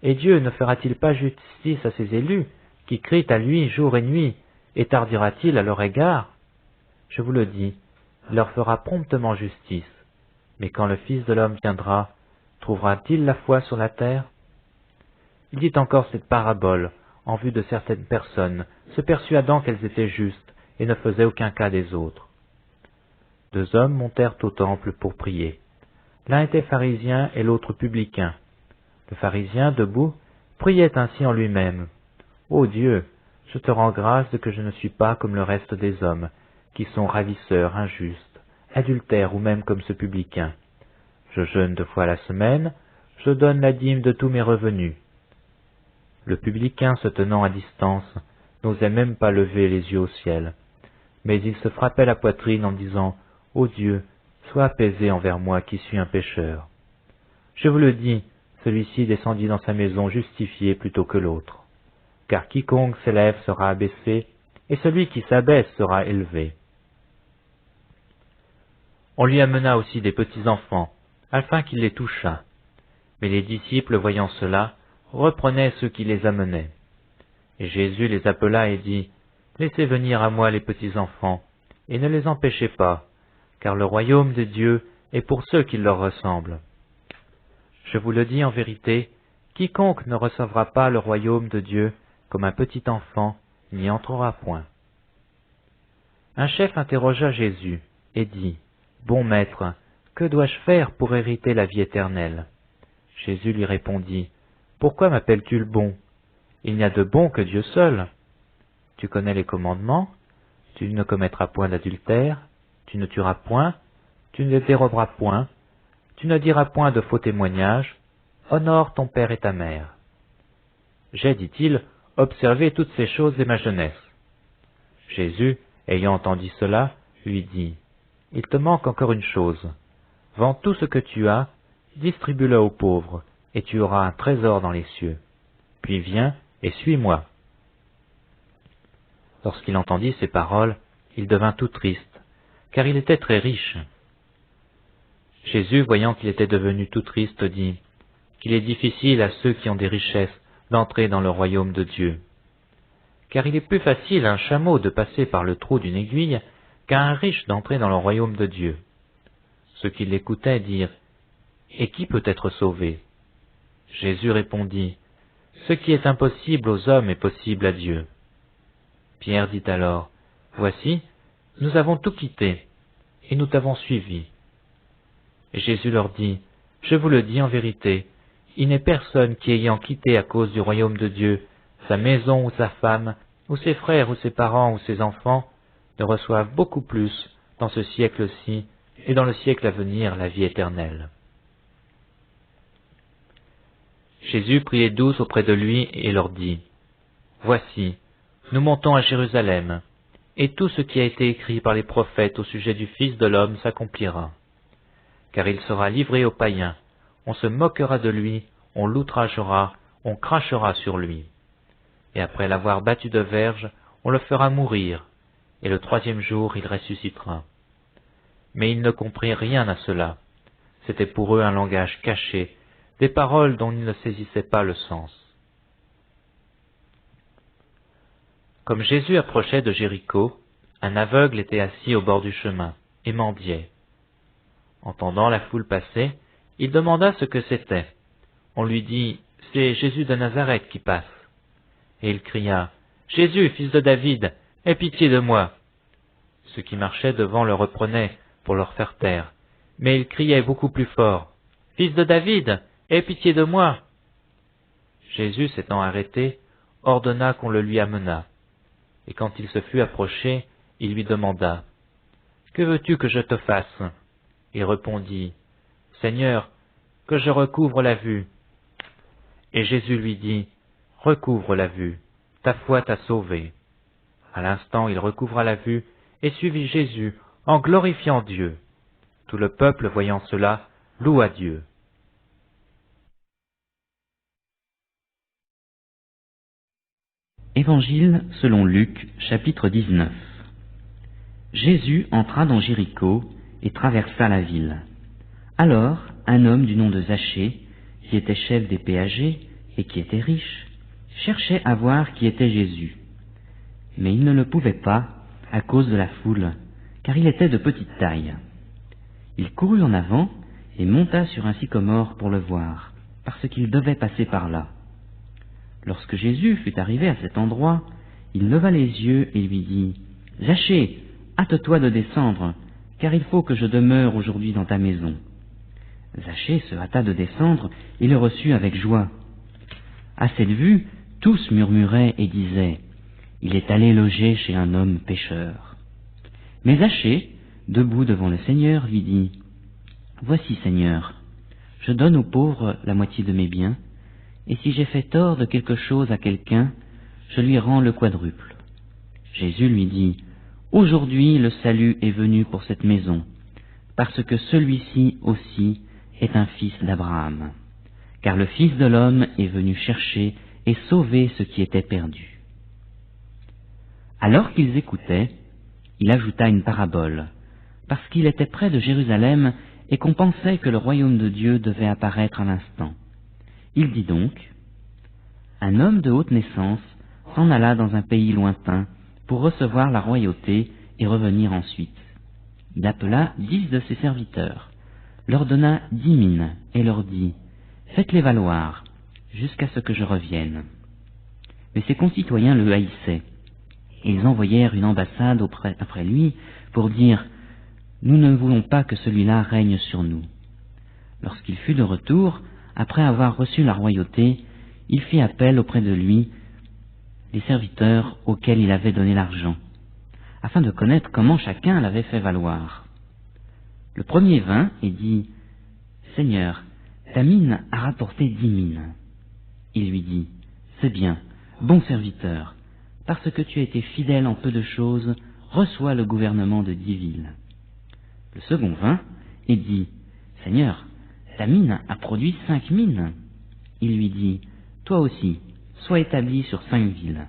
Et Dieu ne fera-t-il pas justice à ses élus, qui crient à lui jour et nuit, et tardera-t-il à leur égard? Je vous le dis, il leur fera promptement justice. Mais quand le Fils de l'homme viendra, trouvera-t-il la foi sur la terre? » Il dit encore cette parabole, en vue de certaines personnes, se persuadant qu'elles étaient justes, et ne faisaient aucun cas des autres. 2 hommes montèrent au temple pour prier. L'un était pharisien et l'autre publicain. Le pharisien, debout, priait ainsi en lui-même. Ô Dieu, je te rends grâce de que je ne suis pas comme le reste des hommes, qui sont ravisseurs, injustes, adultères ou même comme ce publicain. Je jeûne 2 fois la semaine, je donne la dîme de tous mes revenus. » Le publicain, se tenant à distance, n'osait même pas lever les yeux au ciel, mais il se frappait la poitrine en disant « Ô Dieu, sois apaisé envers moi qui suis un pécheur. » Je vous le dis, celui-ci descendit dans sa maison justifié plutôt que l'autre. Car quiconque s'élève sera abaissé, et celui qui s'abaisse sera élevé. On lui amena aussi des petits-enfants, afin qu'il les touchât. Mais les disciples, voyant cela, reprenaient ceux qui les amenaient. Et Jésus les appela et dit, « Laissez venir à moi les petits-enfants, et ne les empêchez pas, car le royaume de Dieu est pour ceux qui leur ressemblent. Je vous le dis en vérité, quiconque ne recevra pas le royaume de Dieu comme un petit enfant n'y entrera point. » Un chef interrogea Jésus et dit, « Bon maître, que dois-je faire pour hériter la vie éternelle ?» Jésus lui répondit, « Pourquoi m'appelles-tu le bon? Il n'y a de bon que Dieu seul. Tu connais les commandements, tu ne commettras point d'adultère, tu ne tueras point, tu ne déroberas point, tu ne diras point de faux témoignages, honore ton père et ta mère. J'ai, dit-il, observé toutes ces choses dès ma jeunesse. » Jésus, ayant entendu cela, lui dit, « Il te manque encore une chose. Vends tout ce que tu as, distribue-le aux pauvres, et tu auras un trésor dans les cieux. Puis viens et suis-moi. » Lorsqu'il entendit ces paroles, il devint tout triste, car il était très riche. Jésus, voyant qu'il était devenu tout triste, dit, qu'il est difficile à ceux qui ont des richesses d'entrer dans le royaume de Dieu. Car il est plus facile à un chameau de passer par le trou d'une aiguille qu'à un riche d'entrer dans le royaume de Dieu. Ceux qui l'écoutaient dirent, « Et qui peut être sauvé ?» Jésus répondit, « Ce qui est impossible aux hommes est possible à Dieu. » Pierre dit alors, « Voici, nous avons tout quitté, et nous t'avons suivi. » Et Jésus leur dit, « Je vous le dis en vérité, il n'est personne qui ayant quitté à cause du royaume de Dieu sa maison ou sa femme, ou ses frères ou ses parents ou ses enfants, ne reçoive beaucoup plus dans ce siècle-ci et dans le siècle à venir la vie éternelle. » Jésus prit les 12 auprès de lui et leur dit, « Voici, nous montons à Jérusalem, et tout ce qui a été écrit par les prophètes au sujet du Fils de l'homme s'accomplira. Car il sera livré aux païens, on se moquera de lui, on l'outragera, on crachera sur lui. Et après l'avoir battu de verge, on le fera mourir, et le 3e jour il ressuscitera. » Mais ils ne comprirent rien à cela. C'était pour eux un langage caché, des paroles dont ils ne saisissaient pas le sens. Comme Jésus approchait de Jéricho, un aveugle était assis au bord du chemin, et mendiait. Entendant la foule passer, il demanda ce que c'était. On lui dit, « C'est Jésus de Nazareth qui passe. » Et il cria, « Jésus, fils de David, aie pitié de moi. » Ceux qui marchaient devant le reprenaient pour leur faire taire, mais il criait beaucoup plus fort, « Fils de David, aie pitié de moi. » Jésus, s'étant arrêté, ordonna qu'on le lui amenât. Et quand il se fut approché, il lui demanda, « Que veux-tu que je te fasse ?» Il répondit, « Seigneur, que je recouvre la vue. » Et Jésus lui dit, « Recouvre la vue, ta foi t'a sauvé. » À l'instant, il recouvra la vue et suivit Jésus en glorifiant Dieu. Tout le peuple, voyant cela, loua Dieu. Évangile selon Luc, chapitre 19. Jésus entra dans Jéricho et traversa la ville. Alors, un homme du nom de Zachée, qui était chef des péagers et qui était riche, cherchait à voir qui était Jésus. Mais il ne le pouvait pas à cause de la foule, car il était de petite taille. Il courut en avant et monta sur un sycomore pour le voir, parce qu'il devait passer par là. Lorsque Jésus fut arrivé à cet endroit, il leva les yeux et lui dit, « Zachée, hâte-toi de descendre, car il faut que je demeure aujourd'hui dans ta maison. » Zachée se hâta de descendre et le reçut avec joie. À cette vue, Tous murmuraient et disaient, « Il est allé loger chez un homme pécheur. » Mais Zachée, debout devant le Seigneur, lui dit, « Voici, Seigneur, je donne aux pauvres la moitié de mes biens, et si j'ai fait tort de quelque chose à quelqu'un, je lui rends le quadruple. » Jésus lui dit, « Aujourd'hui le salut est venu pour cette maison, parce que celui-ci aussi est un fils d'Abraham. Car le Fils de l'homme est venu chercher et sauver ce qui était perdu. » Alors qu'ils écoutaient, il ajouta une parabole, parce qu'il était près de Jérusalem et qu'on pensait que le royaume de Dieu devait apparaître à l'instant. Il dit donc, « Un homme de haute naissance s'en alla dans un pays lointain pour recevoir la royauté et revenir ensuite. Il appela 10 de ses serviteurs, leur donna 10 mines et leur dit, « Faites-les valoir, jusqu'à ce que je revienne. » Mais ses concitoyens le haïssaient, et ils envoyèrent une ambassade après lui pour dire, « Nous ne voulons pas que celui-là règne sur nous. » Lorsqu'il fut de retour, après avoir reçu la royauté, il fit appel auprès de lui les serviteurs auxquels il avait donné l'argent, afin de connaître comment chacun l'avait fait valoir. Le premier vint et dit, « Seigneur, ta mine a rapporté 10 mines. » Il lui dit, « C'est bien, bon serviteur, parce que tu as été fidèle en peu de choses, reçois le gouvernement de 10 villes. » Le second vint et dit, « Seigneur, ta mine a produit 5 mines. » Il lui dit, « Toi aussi, sois établi sur 5 villes. »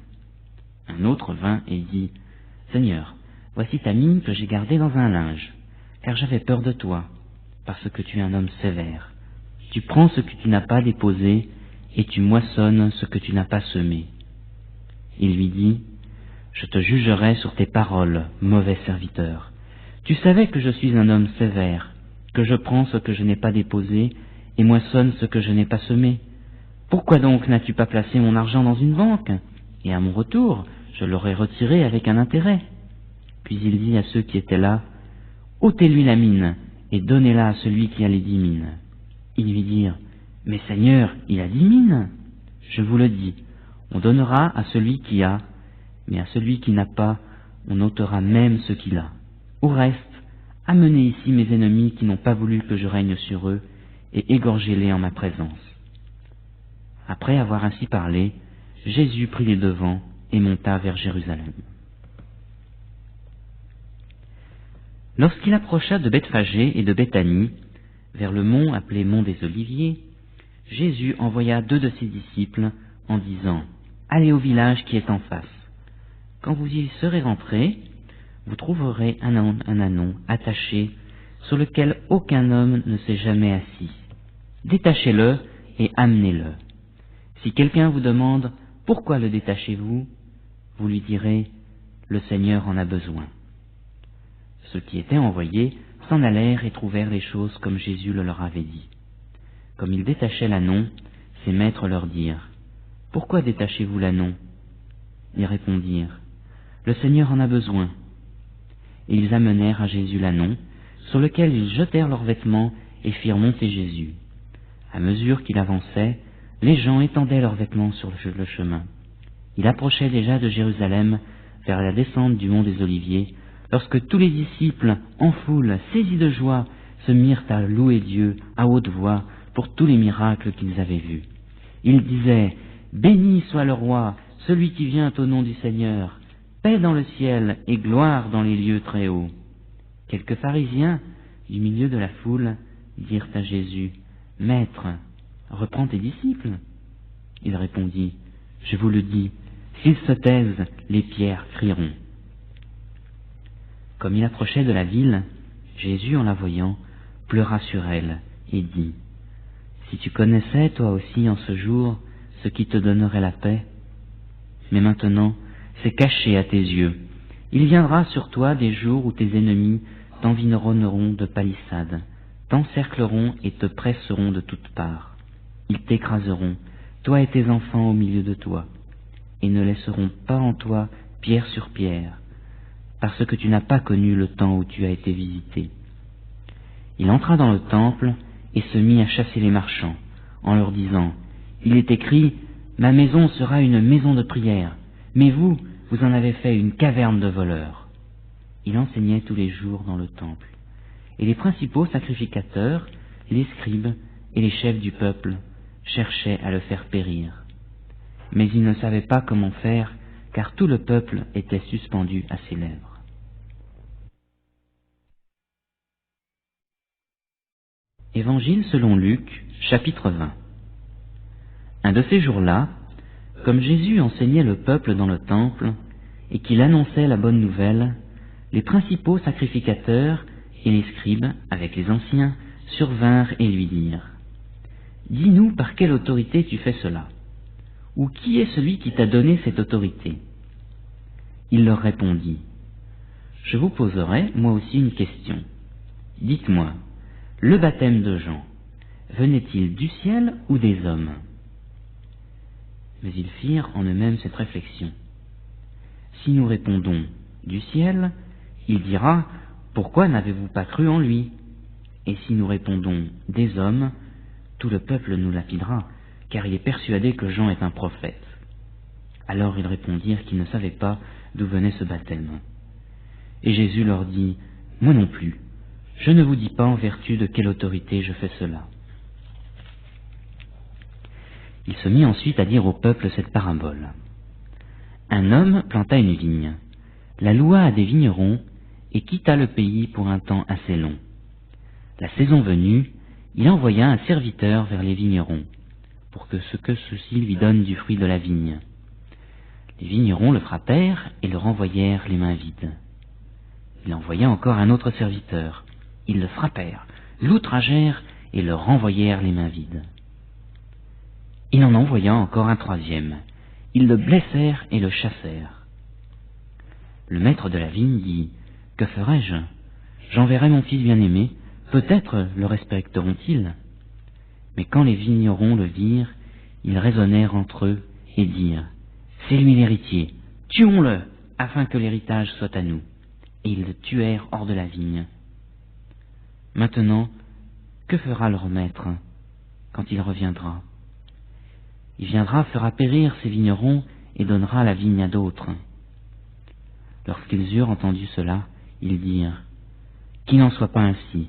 Un autre vint et dit, « Seigneur, voici ta mine que j'ai gardée dans un linge, car j'avais peur de toi, parce que tu es un homme sévère. Tu prends ce que tu n'as pas déposé, et tu moissonnes ce que tu n'as pas semé. » Il lui dit, « Je te jugerai sur tes paroles, mauvais serviteur. Tu savais que je suis un homme sévère, que je prends ce que je n'ai pas déposé, et moissonne ce que je n'ai pas semé. Pourquoi donc n'as-tu pas placé mon argent dans une banque? Et à mon retour, je l'aurais retiré avec un intérêt. » Puis il dit à ceux qui étaient là, « Ôtez-lui la mine, et donnez-la à celui qui a les 10 mines. » Ils lui dirent, « Mais Seigneur, il a 10 mines. » Je vous le dis, on donnera à celui qui a, mais à celui qui n'a pas, on ôtera même ce qu'il a. Au reste, amenez ici mes ennemis qui n'ont pas voulu que je règne sur eux, et égorgez-les en ma présence. » Après avoir ainsi parlé, Jésus prit les devants et monta vers Jérusalem. Lorsqu'il approcha de Bethphagée et de Béthanie, vers le mont appelé mont des Oliviers, Jésus envoya 2 de ses disciples en disant, « Allez au village qui est en face. Quand vous y serez rentrés, vous trouverez un ânon attaché sur lequel aucun homme ne s'est jamais assis. Détachez-le et amenez-le. Si quelqu'un vous demande « Pourquoi le détachez-vous ?», vous lui direz « Le Seigneur en a besoin. » Ceux qui étaient envoyés s'en allèrent et trouvèrent les choses comme Jésus le leur avait dit. Comme ils détachaient l'ânon, ses maîtres leur dirent, « Pourquoi détachez-vous l'ânon ?» Ils répondirent, « Le Seigneur en a besoin. » Et ils amenèrent à Jésus l'ânon, sur lequel ils jetèrent leurs vêtements et firent monter Jésus. À mesure qu'il avançait, les gens étendaient leurs vêtements sur le chemin. Il approchait déjà de Jérusalem, vers la descente du mont des Oliviers, lorsque tous les disciples, en foule, saisis de joie, se mirent à louer Dieu à haute voix pour tous les miracles qu'ils avaient vus. Ils disaient, « Béni soit le roi, celui qui vient au nom du Seigneur, paix dans le ciel et gloire dans les lieux très hauts. » Quelques pharisiens, du milieu de la foule, dirent à Jésus, « Maître, reprends tes disciples. » Il répondit, « Je vous le dis, s'ils se taisent, les pierres crieront. » Comme il approchait de la ville, Jésus, en la voyant, pleura sur elle et dit, « Si tu connaissais toi aussi en ce jour ce qui te donnerait la paix, mais maintenant c'est caché à tes yeux. Il viendra sur toi des jours où tes ennemis t'environneront de palissades, t'encercleront et te presseront de toutes parts. Ils t'écraseront, toi et tes enfants au milieu de toi, et ne laisseront pas en toi pierre sur pierre, parce que tu n'as pas connu le temps où tu as été visité. » Il entra dans le temple et se mit à chasser les marchands, en leur disant, « Il est écrit, Ma maison sera une maison de prière, mais vous, vous en avez fait une caverne de voleurs. » Il enseignait tous les jours dans le temple. Et les principaux sacrificateurs, les scribes et les chefs du peuple cherchaient à le faire périr. Mais ils ne savaient pas comment faire, car tout le peuple était suspendu à ses lèvres. Évangile selon Luc, chapitre 20. Un de ces jours-là, comme Jésus enseignait le peuple dans le temple, et qu'il annonçait la bonne nouvelle, les principaux sacrificateurs et les scribes, avec les anciens, survinrent et lui dirent : « Dis-nous par quelle autorité tu fais cela ? Ou qui est celui qui t'a donné cette autorité ?» Il leur répondit : « Je vous poserai, moi aussi, une question. Dites-moi, le baptême de Jean, venait-il du ciel ou des hommes ? » Mais ils firent en eux-mêmes cette réflexion. Si nous répondons du ciel, il dira : pourquoi n'avez-vous pas cru en lui ? Et si nous répondons des hommes, tout le peuple nous lapidera, car il est persuadé que Jean est un prophète. Alors ils répondirent qu'ils ne savaient pas d'où venait ce baptême. Et Jésus leur dit : moi non plus, je ne vous dis pas en vertu de quelle autorité je fais cela. Il se mit ensuite à dire au peuple cette parabole. Un homme planta une vigne, la loua à des vignerons, et quitta le pays pour un temps assez long. La saison venue, il envoya un serviteur vers les vignerons, pour que ceux-ci lui donnent du fruit de la vigne. Les vignerons le frappèrent et le renvoyèrent les mains vides. Il envoya encore un autre serviteur. Ils le frappèrent, l'outragèrent et le renvoyèrent les mains vides. Il en envoya encore un troisième. Ils le blessèrent et le chassèrent. Le maître de la vigne dit : « Que ferai-je ? J'enverrai mon fils bien-aimé, peut-être le respecteront-ils. » Mais quand les vignerons le virent, ils raisonnèrent entre eux et dirent : « C'est lui l'héritier, tuons-le, afin que l'héritage soit à nous. » Et ils le tuèrent hors de la vigne. Maintenant, que fera leur maître quand il reviendra ? Il viendra, fera périr ces vignerons et donnera la vigne à d'autres. Lorsqu'ils eurent entendu cela, ils dirent : « Qu'il n'en soit pas ainsi. »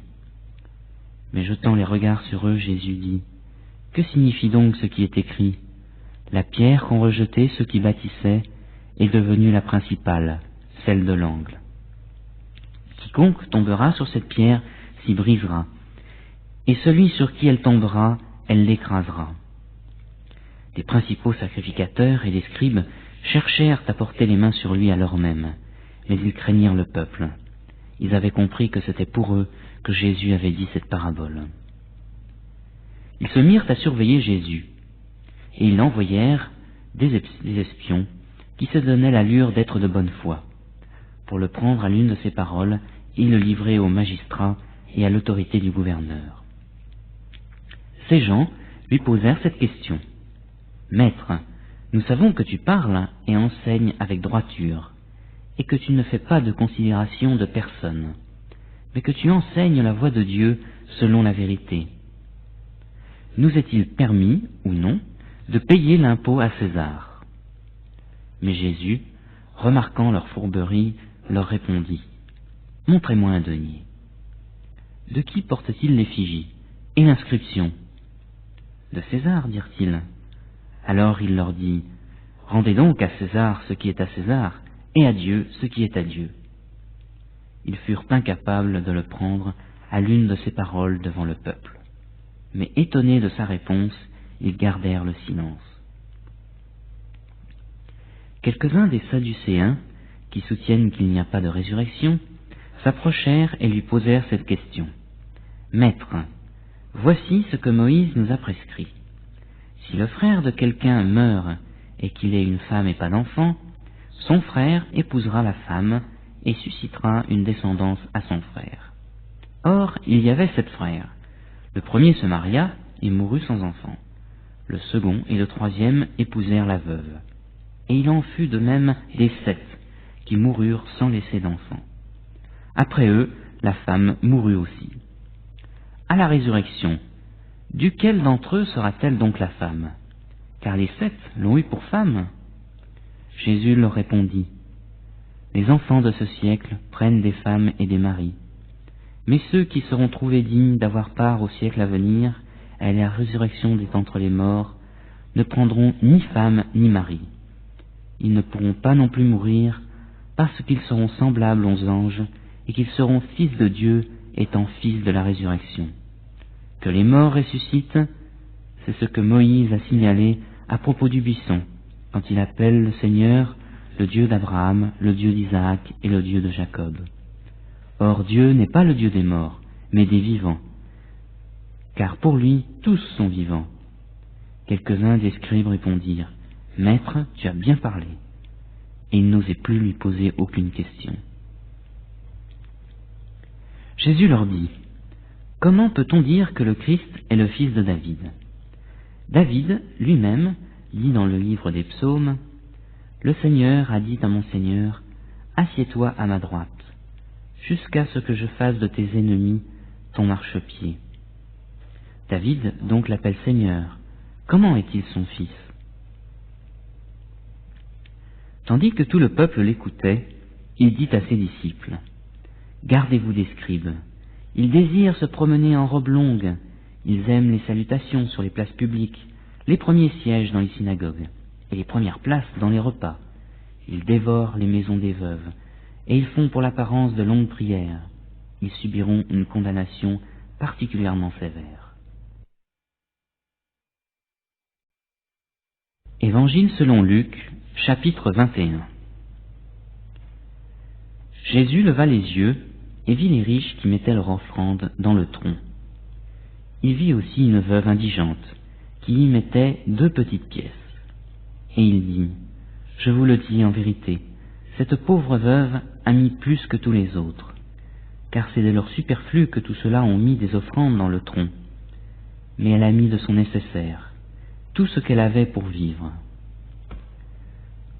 Mais jetant les regards sur eux, Jésus dit : « Que signifie donc ce qui est écrit ? La pierre qu'ont rejetée ceux qui bâtissaient est devenue la principale, celle de l'angle. Quiconque tombera sur cette pierre s'y brisera, et celui sur qui elle tombera, elle l'écrasera. » Les principaux sacrificateurs et les scribes cherchèrent à porter les mains sur lui à l'heure même, mais ils craignirent le peuple. Ils avaient compris que c'était pour eux que Jésus avait dit cette parabole. Ils se mirent à surveiller Jésus, et ils envoyèrent des espions qui se donnaient l'allure d'être de bonne foi, pour le prendre à l'une de ses paroles et le livrer aux magistrats et à l'autorité du gouverneur. Ces gens lui posèrent cette question : « Maître, nous savons que tu parles et enseignes avec droiture, et que tu ne fais pas de considération de personne, mais que tu enseignes la voie de Dieu selon la vérité. Nous est-il permis, ou non, de payer l'impôt à César ? » Mais Jésus, remarquant leur fourberie, leur répondit : « Montrez-moi un denier. » « De qui porte-t-il l'effigie et l'inscription ? » ?»« De César, dirent-ils. » Alors il leur dit : « Rendez donc à César ce qui est à César, et à Dieu ce qui est à Dieu. » Ils furent incapables de le prendre à l'une de ses paroles devant le peuple. Mais étonnés de sa réponse, ils gardèrent le silence. Quelques-uns des Sadducéens, qui soutiennent qu'il n'y a pas de résurrection, s'approchèrent et lui posèrent cette question : « Maître, voici ce que Moïse nous a prescrit. Si le frère de quelqu'un meurt et qu'il ait une femme et pas d'enfant, son frère épousera la femme et suscitera une descendance à son frère. Or, il y avait 7 frères. Le premier se maria et mourut sans enfant. Le second et le troisième épousèrent la veuve. Et il en fut de même des 7 qui moururent sans laisser d'enfant. Après eux, la femme mourut aussi. À la résurrection, duquel d'entre eux sera-t-elle donc la femme ? car les 7 l'ont eu pour femme. » Jésus leur répondit, « Les enfants de ce siècle prennent des femmes et des maris. Mais ceux qui seront trouvés dignes d'avoir part au siècle à venir, à la résurrection d'entre les morts, ne prendront ni femme ni mari. Ils ne pourront pas non plus mourir, parce qu'ils seront semblables aux anges, et qu'ils seront fils de Dieu, étant fils de la résurrection. Que les morts ressuscitent, c'est ce que Moïse a signalé à propos du buisson, quand il appelle le Seigneur le Dieu d'Abraham, le Dieu d'Isaac et le Dieu de Jacob. Or Dieu n'est pas le Dieu des morts, mais des vivants, car pour lui tous sont vivants. » Quelques-uns des scribes répondirent, « Maître, tu as bien parlé. » Et ils n'osaient plus lui poser aucune question. Jésus leur dit, « Comment peut-on dire que le Christ est le fils de David ? David lui-même dit dans le livre des psaumes, « Le Seigneur a dit à mon Seigneur, assieds-toi à ma droite, jusqu'à ce que je fasse de tes ennemis ton marchepied. » David donc l'appelle Seigneur. Comment est-il son fils ? Tandis que tout le peuple l'écoutait, il dit à ses disciples, « Gardez-vous des scribes. Ils désirent se promener en robe longue. Ils aiment les salutations sur les places publiques, les premiers sièges dans les synagogues et les premières places dans les repas. Ils dévorent les maisons des veuves et ils font pour l'apparence de longues prières. Ils subiront une condamnation particulièrement sévère. » Évangile selon Luc, chapitre 21. Jésus leva les yeux et vit les riches qui mettaient leur offrande dans le tronc. Il vit aussi une veuve indigente qui y mettait 2 petites pièces. Et il dit, « Je vous le dis en vérité, cette pauvre veuve a mis plus que tous les autres, car c'est de leur superflu que tous ceux-là ont mis des offrandes dans le tronc. Mais elle a mis de son nécessaire, tout ce qu'elle avait pour vivre. »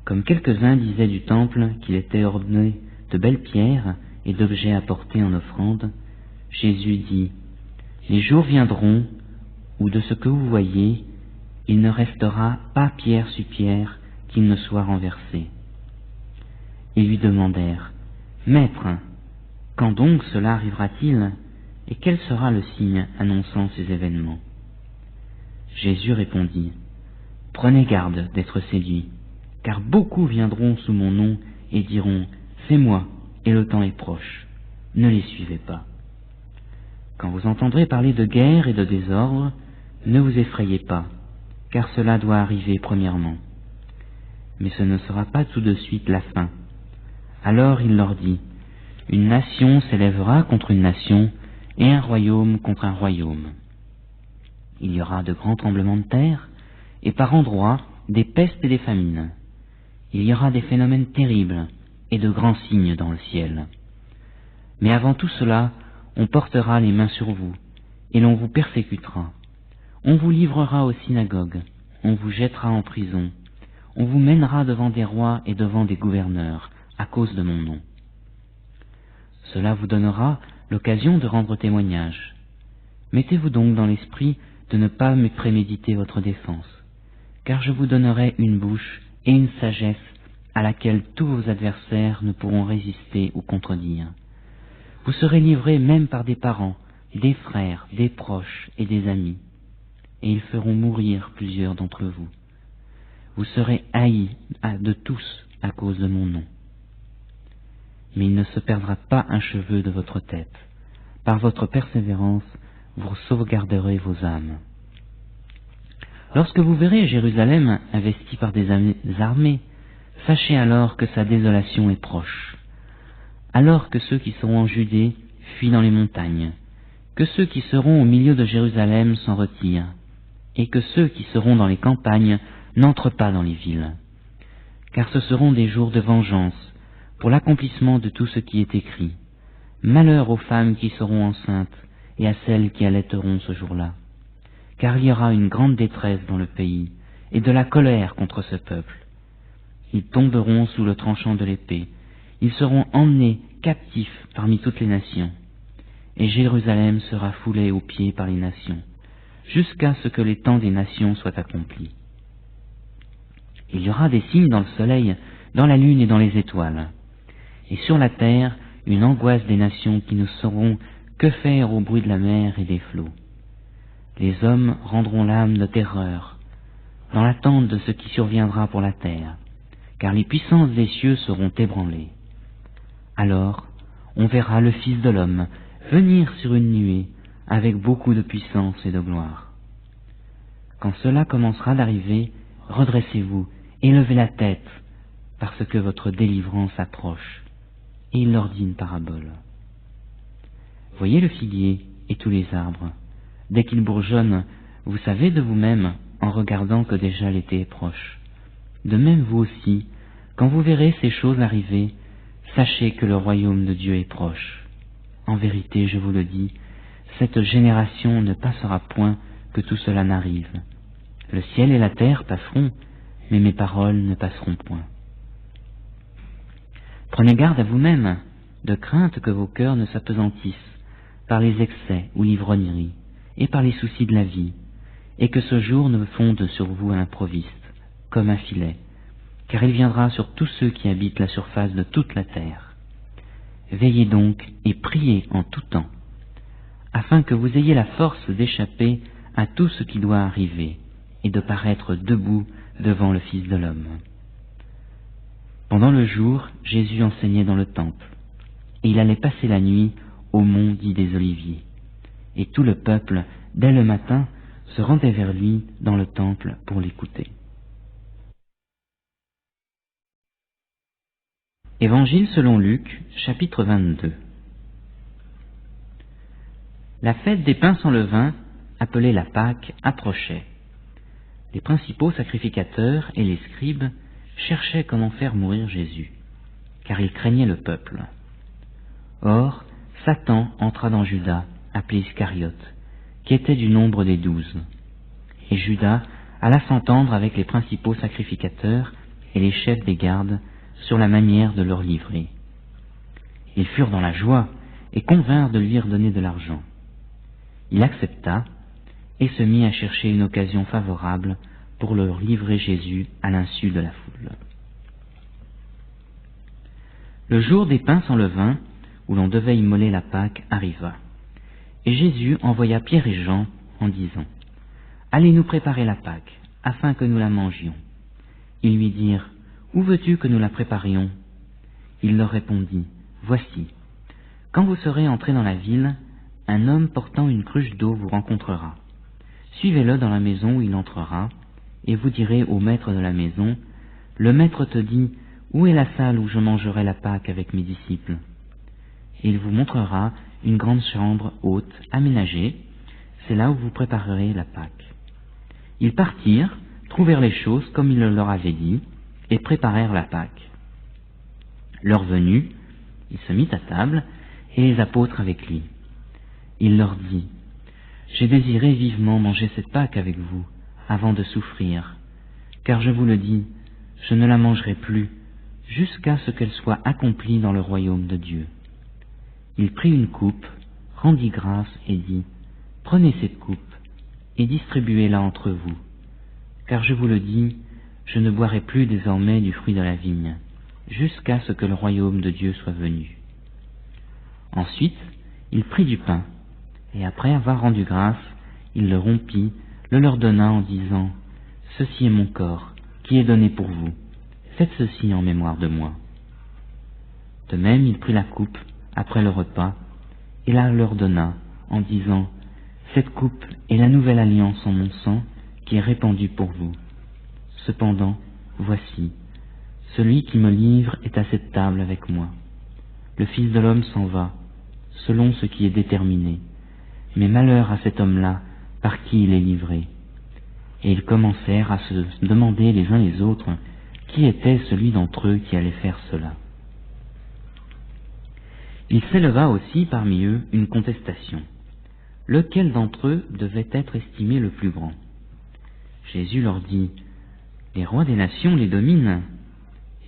Comme quelques-uns disaient du temple qu'il était orné de belles pierres et d'objets apportés en offrande, Jésus dit, « Les jours viendront où de ce que vous voyez, il ne restera pas pierre sur pierre qu'il ne soit renversé. » Ils lui demandèrent, « Maître, quand donc cela arrivera-t-il, et quel sera le signe annonçant ces événements ?» Jésus répondit, « Prenez garde d'être séduits, car beaucoup viendront sous mon nom et diront, « C'est moi, et le temps est proche. » Ne les suivez pas. Quand vous entendrez parler de guerre et de désordre, ne vous effrayez pas, car cela doit arriver premièrement. Mais ce ne sera pas tout de suite la fin. Alors il leur dit, « Une nation s'élèvera contre une nation, et un royaume contre un royaume. Il y aura de grands tremblements de terre, et par endroits des pestes et des famines. Il y aura des phénomènes terribles et de grands signes dans le ciel. Mais avant tout cela, on portera les mains sur vous, et l'on vous persécutera. On vous livrera aux synagogues, on vous jettera en prison, on vous mènera devant des rois et devant des gouverneurs, à cause de mon nom. Cela vous donnera l'occasion de rendre témoignage. Mettez-vous donc dans l'esprit de ne pas me préméditer votre défense, car je vous donnerai une bouche et une sagesse à laquelle tous vos adversaires ne pourront résister ou contredire. Vous serez livrés même par des parents, des frères, des proches et des amis, et ils feront mourir plusieurs d'entre vous. Vous serez haïs de tous à cause de mon nom. Mais il ne se perdra pas un cheveu de votre tête. Par votre persévérance, vous sauvegarderez vos âmes. Lorsque vous verrez Jérusalem investie par des armées, sachez alors que sa désolation est proche. Alors que ceux qui seront en Judée fuient dans les montagnes, que ceux qui seront au milieu de Jérusalem s'en retirent, et que ceux qui seront dans les campagnes n'entrent pas dans les villes. Car ce seront des jours de vengeance, pour l'accomplissement de tout ce qui est écrit. Malheur aux femmes qui seront enceintes, et à celles qui allaiteront ce jour-là. Car il y aura une grande détresse dans le pays, et de la colère contre ce peuple. Ils tomberont sous le tranchant de l'épée, ils seront emmenés captifs parmi toutes les nations, et Jérusalem sera foulée aux pieds par les nations, jusqu'à ce que les temps des nations soient accomplis. Il y aura des signes dans le soleil, dans la lune et dans les étoiles. Et sur la terre, une angoisse des nations qui ne sauront que faire au bruit de la mer et des flots. Les hommes rendront l'âme de terreur, dans l'attente de ce qui surviendra pour la terre, car les puissances des cieux seront ébranlées. Alors, on verra le Fils de l'homme venir sur une nuée, avec beaucoup de puissance et de gloire. Quand cela commencera d'arriver, redressez-vous et levez la tête, parce que votre délivrance approche. Et il leur dit une parabole. Voyez le figuier et tous les arbres. Dès qu'ils bourgeonnent, vous savez de vous-même, en regardant que déjà l'été est proche. De même vous aussi, quand vous verrez ces choses arriver, sachez que le royaume de Dieu est proche. En vérité, je vous le dis, cette génération ne passera point que tout cela n'arrive. Le ciel et la terre passeront, mais mes paroles ne passeront point. Prenez garde à vous-même, de crainte que vos cœurs ne s'apesantissent par les excès ou l'ivrognerie, et par les soucis de la vie, et que ce jour ne fonde sur vous à l'improviste, comme un filet, car il viendra sur tous ceux qui habitent la surface de toute la terre. Veillez donc et priez en tout temps, afin que vous ayez la force d'échapper à tout ce qui doit arriver, et de paraître debout devant le Fils de l'homme. Pendant le jour, Jésus enseignait dans le temple, et il allait passer la nuit au mont dit des Oliviers. Et tout le peuple, dès le matin, se rendait vers lui dans le temple pour l'écouter. Évangile selon Luc, chapitre 22. La fête des pains sans levain, appelée la Pâque, approchait. Les principaux sacrificateurs et les scribes cherchaient comment faire mourir Jésus, car ils craignaient le peuple. Or, Satan entra dans Judas, appelé Iscariote, qui était du nombre des 12. Et Judas alla s'entendre avec les principaux sacrificateurs et les chefs des gardes sur la manière de leur livrer. Ils furent dans la joie et convinrent de lui redonner de l'argent. Il accepta et se mit à chercher une occasion favorable pour leur livrer Jésus à l'insu de la foule. Le jour des pains sans levain, où l'on devait immoler la Pâque, arriva. Et Jésus envoya Pierre et Jean en disant « Allez nous préparer la Pâque, afin que nous la mangions. » Ils lui dirent « Où veux-tu que nous la préparions ?» Il leur répondit « Voici, quand vous serez entrés dans la ville, un homme portant une cruche d'eau vous rencontrera. Suivez-le dans la maison où il entrera, et vous direz au maître de la maison, « Le maître te dit, où est la salle où je mangerai la Pâque avec mes disciples ?» Et il vous montrera une grande chambre haute, aménagée, c'est là où vous préparerez la Pâque. Ils partirent, trouvèrent les choses comme il le leur avait dit, et préparèrent la Pâque. Leur venue, il se mit à table, et les apôtres avec lui. Il leur dit, « J'ai désiré vivement manger cette Pâque avec vous, avant de souffrir, car je vous le dis, je ne la mangerai plus, jusqu'à ce qu'elle soit accomplie dans le royaume de Dieu. » Il prit une coupe, rendit grâce et dit, « Prenez cette coupe et distribuez-la entre vous, car je vous le dis, je ne boirai plus désormais du fruit de la vigne, jusqu'à ce que le royaume de Dieu soit venu. » Ensuite, il prit du pain, et après avoir rendu grâce, il le rompit, le leur donna en disant, « Ceci est mon corps, qui est donné pour vous. Faites ceci en mémoire de moi. » De même, il prit la coupe, après le repas, et la leur donna, en disant, « Cette coupe est la nouvelle alliance en mon sang, qui est répandue pour vous. Cependant, voici, celui qui me livre est à cette table avec moi. Le Fils de l'homme s'en va, selon ce qui est déterminé, mais malheur à cet homme-là, par qui il est livré. » Et ils commencèrent à se demander les uns les autres, qui était celui d'entre eux qui allait faire cela. Il s'éleva aussi parmi eux une contestation. Lequel d'entre eux devait être estimé le plus grand? Jésus leur dit, « Les rois des nations les dominent,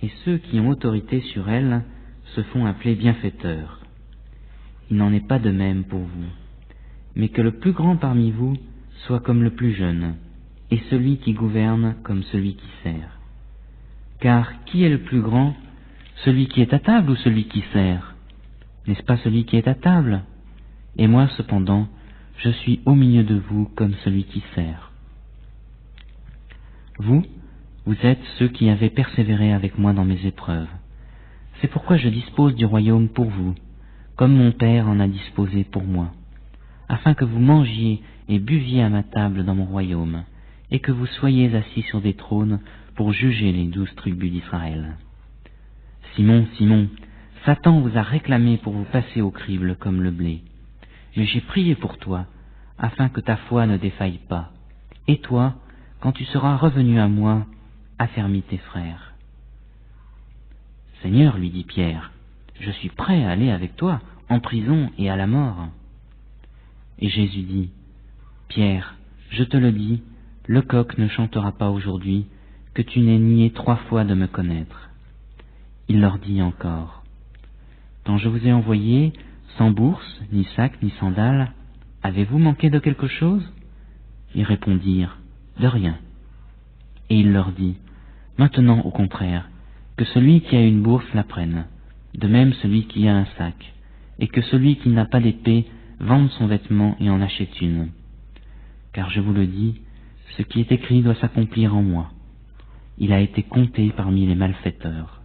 et ceux qui ont autorité sur elles se font appeler bienfaiteurs. Il n'en est pas de même pour vous, mais que le plus grand parmi vous soit comme le plus jeune, et celui qui gouverne comme celui qui sert. Car qui est le plus grand, celui qui est à table ou celui qui sert? N'est-ce pas celui qui est à table? Et moi cependant, je suis au milieu de vous comme celui qui sert. Vous êtes ceux qui avez persévéré avec moi dans mes épreuves. C'est pourquoi je dispose du royaume pour vous, comme mon Père en a disposé pour moi, afin que vous mangiez et buviez à ma table dans mon royaume, et que vous soyez assis sur des trônes pour juger les 12 tribus d'Israël. Simon, Simon, Satan vous a réclamé pour vous passer au crible comme le blé. Mais j'ai prié pour toi, afin que ta foi ne défaille pas. Et toi, quand tu seras revenu à moi, affermis tes frères. Seigneur, lui dit Pierre, je suis prêt à aller avec toi, en prison et à la mort. Et Jésus dit, Pierre, je te le dis, le coq ne chantera pas aujourd'hui, que tu n'aies nié 3 fois de me connaître. Il leur dit encore, quand je vous ai envoyé, sans bourse, ni sac, ni sandales, avez-vous manqué de quelque chose? Ils répondirent, de rien. Et il leur dit, maintenant au contraire, que celui qui a une bourse la prenne, de même celui qui a un sac, et que celui qui n'a pas d'épée vende son vêtement et en achète une. Car je vous le dis, ce qui est écrit doit s'accomplir en moi. Il a été compté parmi les malfaiteurs.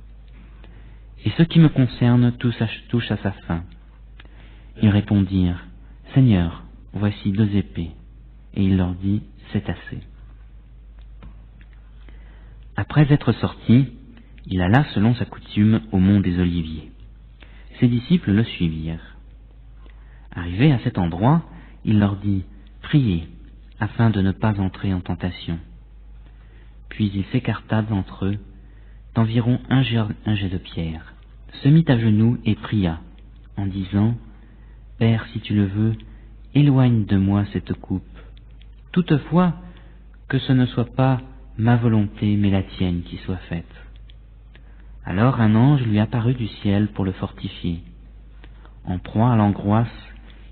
Et ce qui me concerne touche à sa fin. Ils répondirent, Seigneur, voici 2 épées. Et il leur dit, c'est assez. Après être sorti, il alla selon sa coutume au mont des Oliviers. Ses disciples le suivirent. Arrivé à cet endroit, il leur dit, priez, afin de ne pas entrer en tentation. Puis il s'écarta d'entre eux, d'environ un jet de pierre, se mit à genoux et pria, en disant, Père, si tu le veux, éloigne de moi cette coupe. Toutefois, que ce ne soit pas ma volonté, mais la tienne qui soit faite. Alors un ange lui apparut du ciel pour le fortifier. En proie à l'angoisse,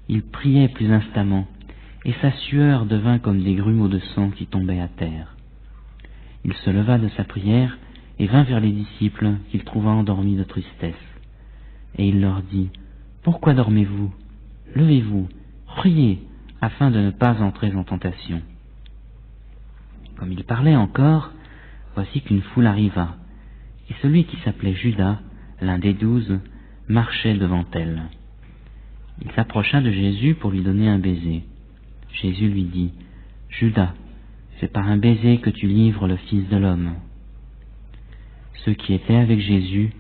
il priait plus instamment, et sa sueur devint comme des grumeaux de sang qui tombaient à terre. Il se leva de sa prière et vint vers les disciples qu'il trouva endormis de tristesse. Et il leur dit, pourquoi dormez-vous? Levez-vous, priez, afin de ne pas entrer en tentation. Comme il parlait encore, voici qu'une foule arriva, et celui qui s'appelait Judas, l'un des 12, marchait devant elle. Il s'approcha de Jésus pour lui donner un baiser. Jésus lui dit, Judas, c'est par un baiser que tu livres le Fils de l'homme. Ceux qui étaient avec Jésus,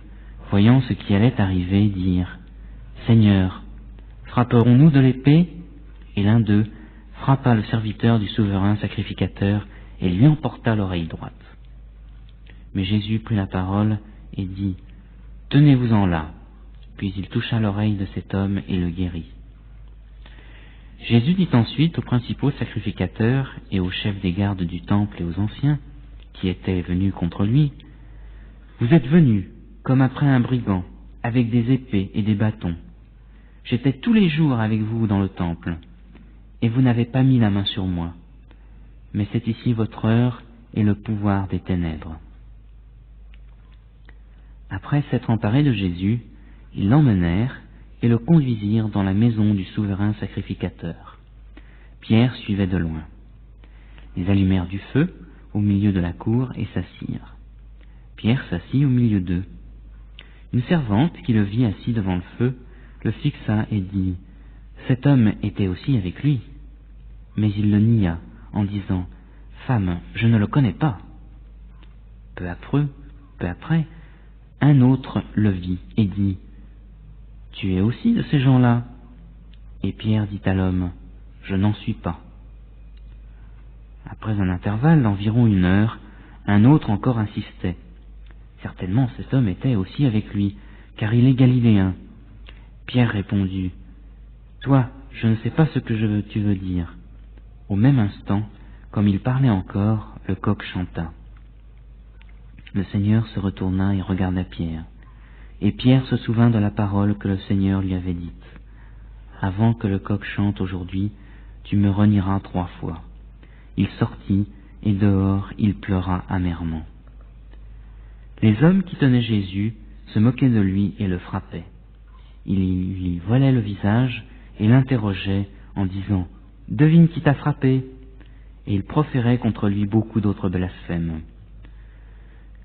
voyant ce qui allait arriver, dirent, Seigneur, frapperons-nous de l'épée? Et l'un d'eux frappa le serviteur du souverain sacrificateur et lui emporta l'oreille droite. Mais Jésus prit la parole et dit, tenez-vous-en là. Puis il toucha l'oreille de cet homme et le guérit. Jésus dit ensuite aux principaux sacrificateurs et aux chefs des gardes du temple et aux anciens, qui étaient venus contre lui, vous êtes venus, comme après un brigand, avec des épées et des bâtons. J'étais tous les jours avec vous dans le temple, et vous n'avez pas mis la main sur moi. Mais c'est ici votre heure et le pouvoir des ténèbres. Après s'être emparés de Jésus, ils l'emmenèrent et le conduisirent dans la maison du souverain sacrificateur. Pierre suivait de loin. Ils allumèrent du feu au milieu de la cour et s'assirent. Pierre s'assit au milieu d'eux. Une servante qui le vit assis devant le feu le fixa et dit, « Cet homme était aussi avec lui. » Mais il le nia en disant, « Femme, je ne le connais pas. » Peu après, un autre le vit et dit, « Tu es aussi de ces gens-là » Et Pierre dit à l'homme, « Je n'en suis pas. » Après un intervalle d'environ 1 heure, un autre encore insistait. Certainement cet homme était aussi avec lui, car il est galiléen. Pierre répondit, « Toi, je ne sais pas ce que tu veux dire. » Au même instant, comme il parlait encore, le coq chanta. Le Seigneur se retourna et regarda Pierre. Et Pierre se souvint de la parole que le Seigneur lui avait dite. « Avant que le coq chante aujourd'hui, tu me renieras 3 fois. » Il sortit, et dehors il pleura amèrement. Les hommes qui tenaient Jésus se moquaient de lui et le frappaient. Ils lui voilaient le visage et l'interrogeaient en disant « Devine qui t'a frappé ?» Et ils proféraient contre lui beaucoup d'autres blasphèmes.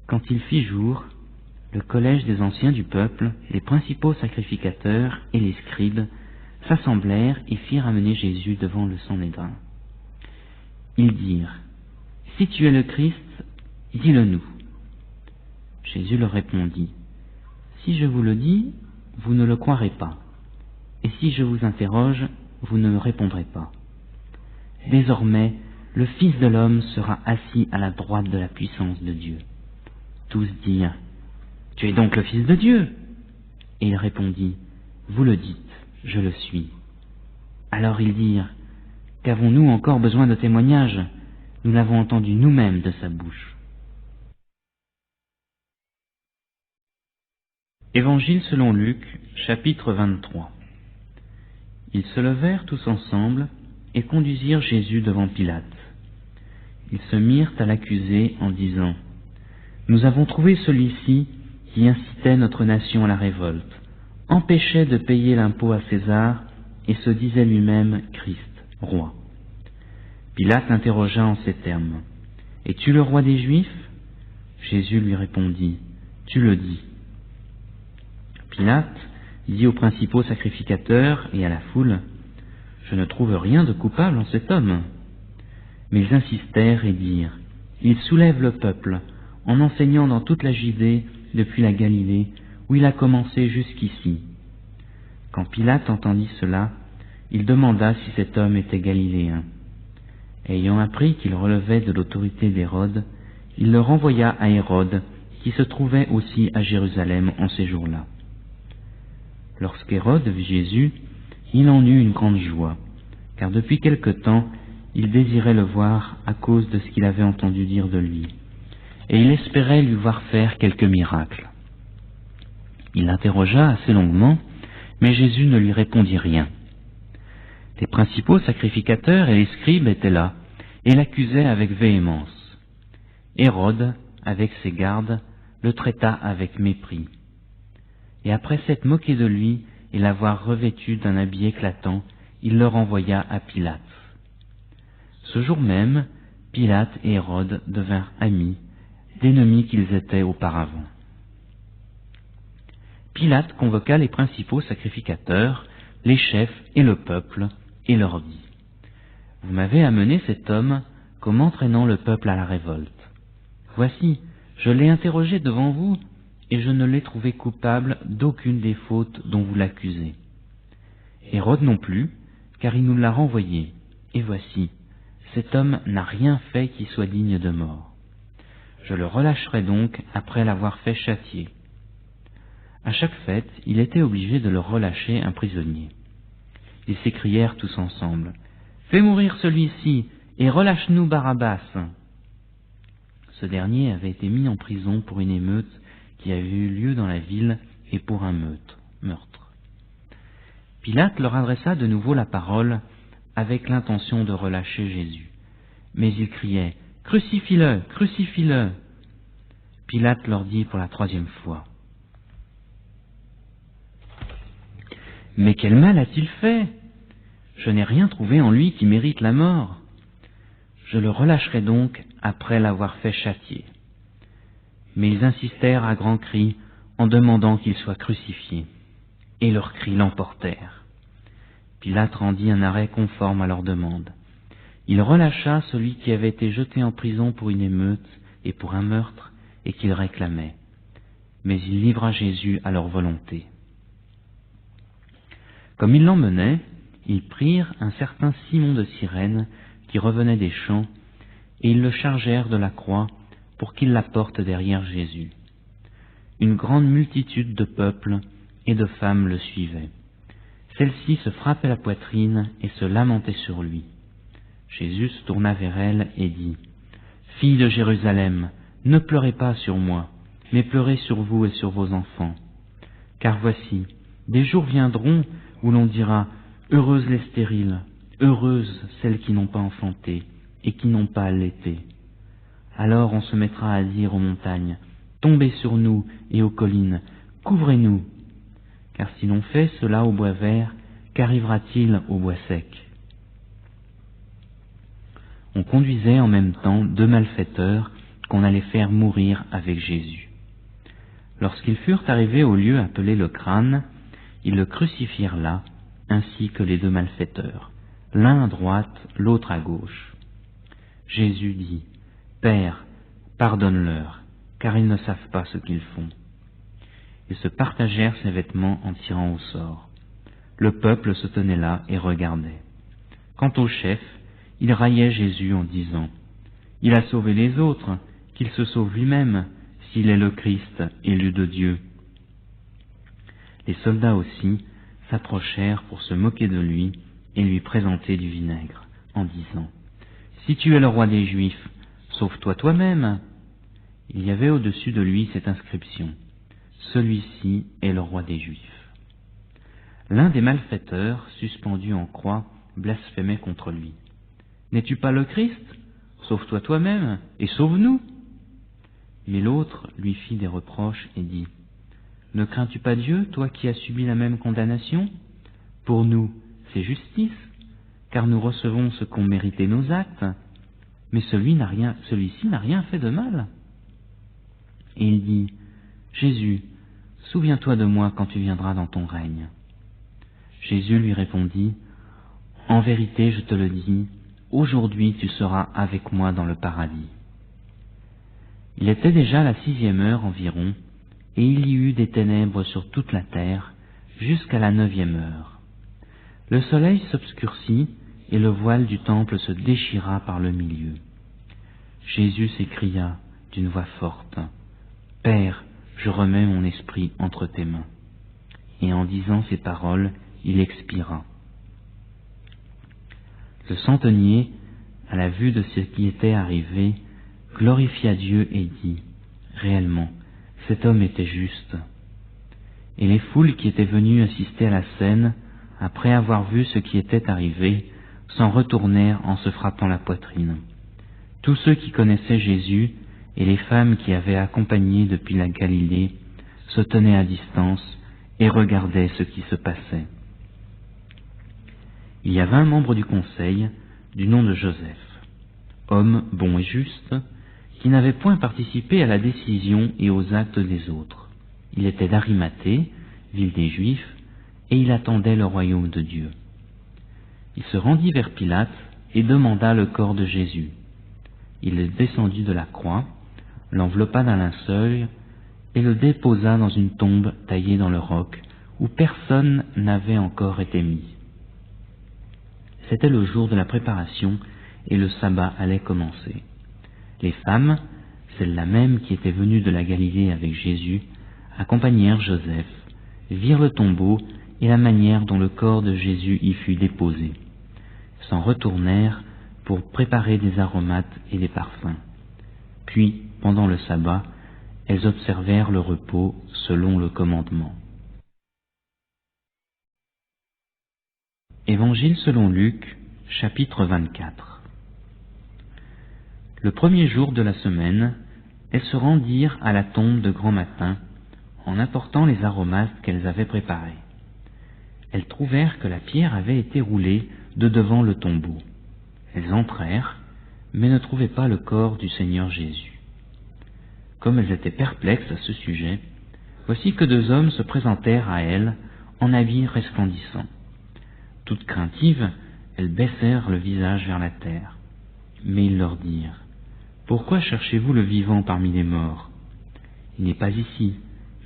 Quand il fit jour, le collège des anciens du peuple, les principaux sacrificateurs et les scribes s'assemblèrent et firent amener Jésus devant le Sanhédrin. Ils dirent « Si tu es le Christ, dis-le-nous. » Jésus leur répondit « Si je vous le dis, vous ne le croirez pas, et si je vous interroge, vous ne me répondrez pas. Désormais, le Fils de l'homme sera assis à la droite de la puissance de Dieu. » Tous dirent « Tu es donc le Fils de Dieu ?» Et il répondit « Vous le dites, je le suis. » Alors ils dirent « Qu'avons-nous encore besoin de témoignages? Nous l'avons entendu nous-mêmes de sa bouche. » Évangile selon Luc, chapitre 23. Ils se levèrent tous ensemble et conduisirent Jésus devant Pilate. Ils se mirent à l'accuser en disant « Nous avons trouvé celui-ci qui incitait notre nation à la révolte, empêchait de payer l'impôt à César et se disait lui-même Christ, roi. » Pilate l'interrogea en ces termes « Es-tu le roi des Juifs ?» Jésus lui répondit « Tu le dis. » Pilate dit aux principaux sacrificateurs et à la foule « Je ne trouve rien de coupable en cet homme. » Mais ils insistèrent et dirent « Il soulève le peuple en enseignant dans toute la Judée depuis la Galilée où il a commencé jusqu'ici. » Quand Pilate entendit cela, il demanda si cet homme était galiléen. Ayant appris qu'il relevait de l'autorité d'Hérode, il le renvoya à Hérode, qui se trouvait aussi à Jérusalem en ces jours-là. Lorsqu'Hérode vit Jésus, il en eut une grande joie, car depuis quelque temps, il désirait le voir à cause de ce qu'il avait entendu dire de lui, et il espérait lui voir faire quelques miracles. Il l'interrogea assez longuement, mais Jésus ne lui répondit rien. Les principaux sacrificateurs et les scribes étaient là, et l'accusaient avec véhémence. Hérode, avec ses gardes, le traita avec mépris. Et après s'être moqué de lui et l'avoir revêtu d'un habit éclatant, il le renvoya à Pilate. Ce jour même, Pilate et Hérode devinrent amis, d'ennemis qu'ils étaient auparavant. Pilate convoqua les principaux sacrificateurs, les chefs et le peuple, et leur dit « Vous m'avez amené cet homme comme entraînant le peuple à la révolte. Voici, je l'ai interrogé devant vous, et je ne l'ai trouvé coupable d'aucune des fautes dont vous l'accusez. Hérode non plus, car il nous l'a renvoyé, et voici, cet homme n'a rien fait qui soit digne de mort. Je le relâcherai donc après l'avoir fait châtier. » À chaque fête, il était obligé de leur relâcher un prisonnier. Ils s'écrièrent tous ensemble « Fais mourir celui-ci et relâche-nous Barabbas !» Ce dernier avait été mis en prison pour une émeute qui avait eu lieu dans la ville et pour un meurtre. Pilate leur adressa de nouveau la parole avec l'intention de relâcher Jésus. Mais ils criaient « Crucifie-le, crucifie-le !» Pilate leur dit pour la 3e fois « Mais quel mal a-t-il fait? Je n'ai rien trouvé en lui qui mérite la mort. Je le relâcherai donc après l'avoir fait châtier. » Mais ils insistèrent à grands cris en demandant qu'il soit crucifié, et leurs cris l'emportèrent. Pilate rendit un arrêt conforme à leur demande. Il relâcha celui qui avait été jeté en prison pour une émeute et pour un meurtre et qu'il réclamait. Mais il livra Jésus à leur volonté. Comme ils l'emmenaient, ils prirent un certain Simon de Cyrène qui revenait des champs, et ils le chargèrent de la croix pour qu'il la porte derrière Jésus. Une grande multitude de peuple et de femmes le suivaient. Celles-ci se frappaient la poitrine et se lamentaient sur lui. Jésus se tourna vers elles et dit « Filles de Jérusalem, ne pleurez pas sur moi, mais pleurez sur vous et sur vos enfants. Car voici, des jours viendront où l'on dira « Heureuses les stériles, heureuses celles qui n'ont pas enfanté et qui n'ont pas allaité. » Alors on se mettra à dire aux montagnes tombez sur nous et aux collines, couvrez-nous. Car si l'on fait cela au bois vert, qu'arrivera-t-il au bois sec? On conduisait en même temps 2 malfaiteurs qu'on allait faire mourir avec Jésus. Lorsqu'ils furent arrivés au lieu appelé le Crâne, ils le crucifièrent là, ainsi que les 2 malfaiteurs, l'un à droite, l'autre à gauche. Jésus dit, « Père, pardonne-leur, car ils ne savent pas ce qu'ils font. » Ils se partagèrent ses vêtements en tirant au sort. Le peuple se tenait là et regardait. Quant au chef, il raillait Jésus en disant, « Il a sauvé les autres, qu'il se sauve lui-même, s'il est le Christ, élu de Dieu. » Les soldats aussi s'approchèrent pour se moquer de lui et lui présenter du vinaigre, en disant, « Si tu es le roi des Juifs, sauve-toi toi-même. » Il y avait au-dessus de lui cette inscription, « Celui-ci est le roi des Juifs. » L'un des malfaiteurs, suspendu en croix, blasphémait contre lui. « N'es-tu pas le Christ? Sauve-toi toi-même et sauve-nous. » Mais l'autre lui fit des reproches et dit, « Ne crains-tu pas Dieu, toi qui as subi la même condamnation? Pour nous, c'est justice, car nous recevons ce qu'ont mérité nos actes, mais celui-ci n'a rien fait de mal. » Et il dit, « Jésus, souviens-toi de moi quand tu viendras dans ton règne. » Jésus lui répondit, « En vérité, je te le dis, aujourd'hui tu seras avec moi dans le paradis. » Il était déjà la 6e heure environ, et il y eut des ténèbres sur toute la terre, jusqu'à la 9e heure. Le soleil s'obscurcit, et le voile du temple se déchira par le milieu. Jésus s'écria d'une voix forte, « Père, je remets mon esprit entre tes mains. » Et en disant ces paroles, il expira. Le centenier, à la vue de ce qui était arrivé, glorifia Dieu et dit, « Réellement, cet homme était juste. » Et les foules qui étaient venues assister à la scène, après avoir vu ce qui était arrivé, s'en retournèrent en se frappant la poitrine. Tous ceux qui connaissaient Jésus et les femmes qui avaient accompagné depuis la Galilée se tenaient à distance et regardaient ce qui se passait. Il y avait un membre du conseil, du nom de Joseph, homme bon et juste, qui n'avait point participé à la décision et aux actes des autres. Il était d'Arimathée, ville des Juifs, et il attendait le royaume de Dieu. Il se rendit vers Pilate et demanda le corps de Jésus. Il le descendit de la croix, l'enveloppa d'un linceul et le déposa dans une tombe taillée dans le roc où personne n'avait encore été mis. C'était le jour de la préparation et le sabbat allait commencer. Les femmes, celles-là même qui étaient venues de la Galilée avec Jésus, accompagnèrent Joseph, virent le tombeau et la manière dont le corps de Jésus y fut déposé, s'en retournèrent pour préparer des aromates et des parfums. Puis, pendant le sabbat, elles observèrent le repos selon le commandement. Évangile selon Luc, chapitre 24. Le premier jour de la semaine, elles se rendirent à la tombe de grand matin, en apportant les aromates qu'elles avaient préparés. Elles trouvèrent que la pierre avait été roulée de devant le tombeau. Elles entrèrent, mais ne trouvaient pas le corps du Seigneur Jésus. Comme elles étaient perplexes à ce sujet, voici que 2 hommes se présentèrent à elles en habits resplendissants. Toutes craintives, elles baissèrent le visage vers la terre. Mais ils leur dirent, « Pourquoi cherchez-vous le vivant parmi les morts? Il n'est pas ici,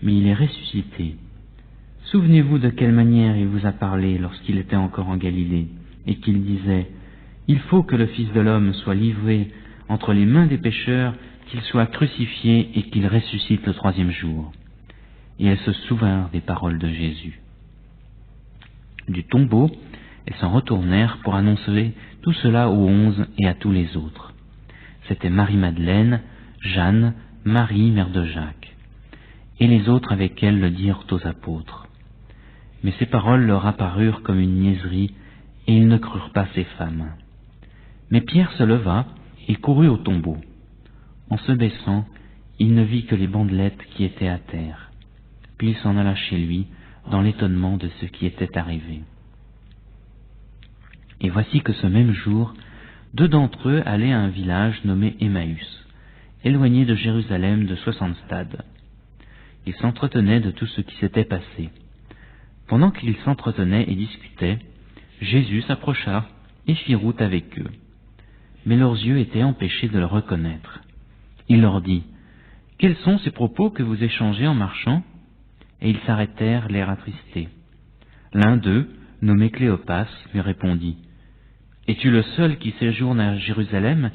mais il est ressuscité. Souvenez-vous de quelle manière il vous a parlé lorsqu'il était encore en Galilée, et qu'il disait, « Il faut que le Fils de l'homme soit livré entre les mains des pécheurs, qu'il soit crucifié et qu'il ressuscite le 3e jour. » Et elles se souvinrent des paroles de Jésus. Du tombeau, elles s'en retournèrent pour annoncer tout cela aux 11 et à tous les autres. C'étaient Marie-Madeleine, Jeanne, Marie, mère de Jacques. Et les autres avec elles le dirent aux apôtres. Mais ces paroles leur apparurent comme une niaiserie, et ils ne crurent pas ces femmes. Mais Pierre se leva et courut au tombeau. En se baissant, il ne vit que les bandelettes qui étaient à terre. Puis il s'en alla chez lui, dans l'étonnement de ce qui était arrivé. Et voici que ce même jour, 2 d'entre eux allaient à un village nommé Emmaüs, éloigné de Jérusalem de 60 stades. Ils s'entretenaient de tout ce qui s'était passé. Pendant qu'ils s'entretenaient et discutaient, Jésus s'approcha et fit route avec eux. Mais leurs yeux étaient empêchés de le reconnaître. Il leur dit, « Quels sont ces propos que vous échangez en marchant ?» Et ils s'arrêtèrent, l'air attristés. L'un d'eux, nommé Cléopas, lui répondit, « Es-tu le seul qui séjourne à Jérusalem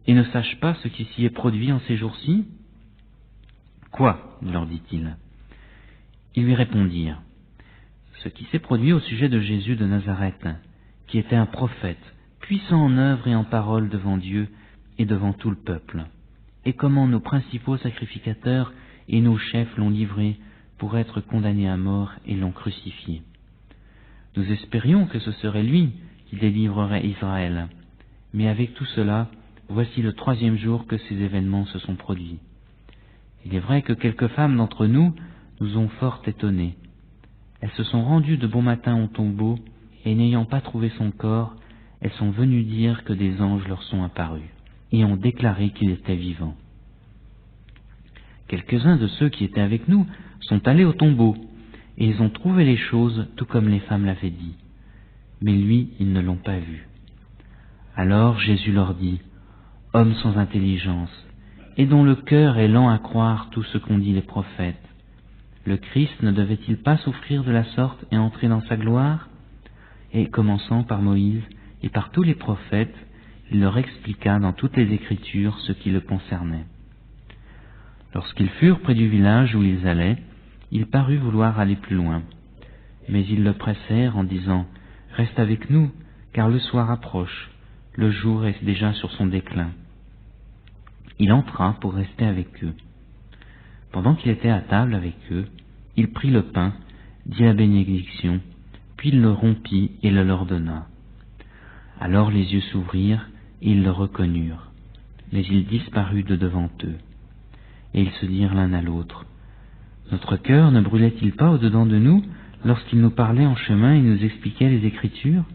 et ne sache pas ce qui s'y est produit en ces jours-ci » Quoi leur dit-il. Ils lui répondirent, « Ce qui s'est produit au sujet de Jésus de Nazareth, qui était un prophète, puissant en œuvre et en parole devant Dieu et devant tout le peuple, et comment nos principaux sacrificateurs et nos chefs l'ont livré pour être condamné à mort et l'ont crucifié. Nous espérions que ce serait lui qui délivrerait Israël, mais avec tout cela, voici le 3e jour que ces événements se sont produits. Il est vrai que quelques femmes d'entre nous nous ont fort étonnés. Elles se sont rendues de bon matin au tombeau, et n'ayant pas trouvé son corps, elles sont venues dire que des anges leur sont apparus, et ont déclaré qu'il était vivant. Quelques-uns de ceux qui étaient avec nous sont allés au tombeau, et ils ont trouvé les choses tout comme les femmes l'avaient dit. Mais lui, ils ne l'ont pas vu. Alors Jésus leur dit, « Hommes sans intelligence, et dont le cœur est lent à croire tout ce qu'ont dit les prophètes, le Christ ne devait-il pas souffrir de la sorte et entrer dans sa gloire ?» Et commençant par Moïse et par tous les prophètes, il leur expliqua dans toutes les Écritures ce qui le concernait. Lorsqu'ils furent près du village où ils allaient, il parut vouloir aller plus loin. Mais ils le pressèrent en disant, « Reste avec nous, car le soir approche, le jour est déjà sur son déclin. » Il entra pour rester avec eux. Pendant qu'il était à table avec eux, il prit le pain, dit la bénédiction, puis il le rompit et le leur donna. Alors les yeux s'ouvrirent et ils le reconnurent, mais il disparut de devant eux. Et ils se dirent l'un à l'autre, « Notre cœur ne brûlait-il pas au-dedans de nous lorsqu'il nous parlait en chemin et nous expliquait les Écritures ?»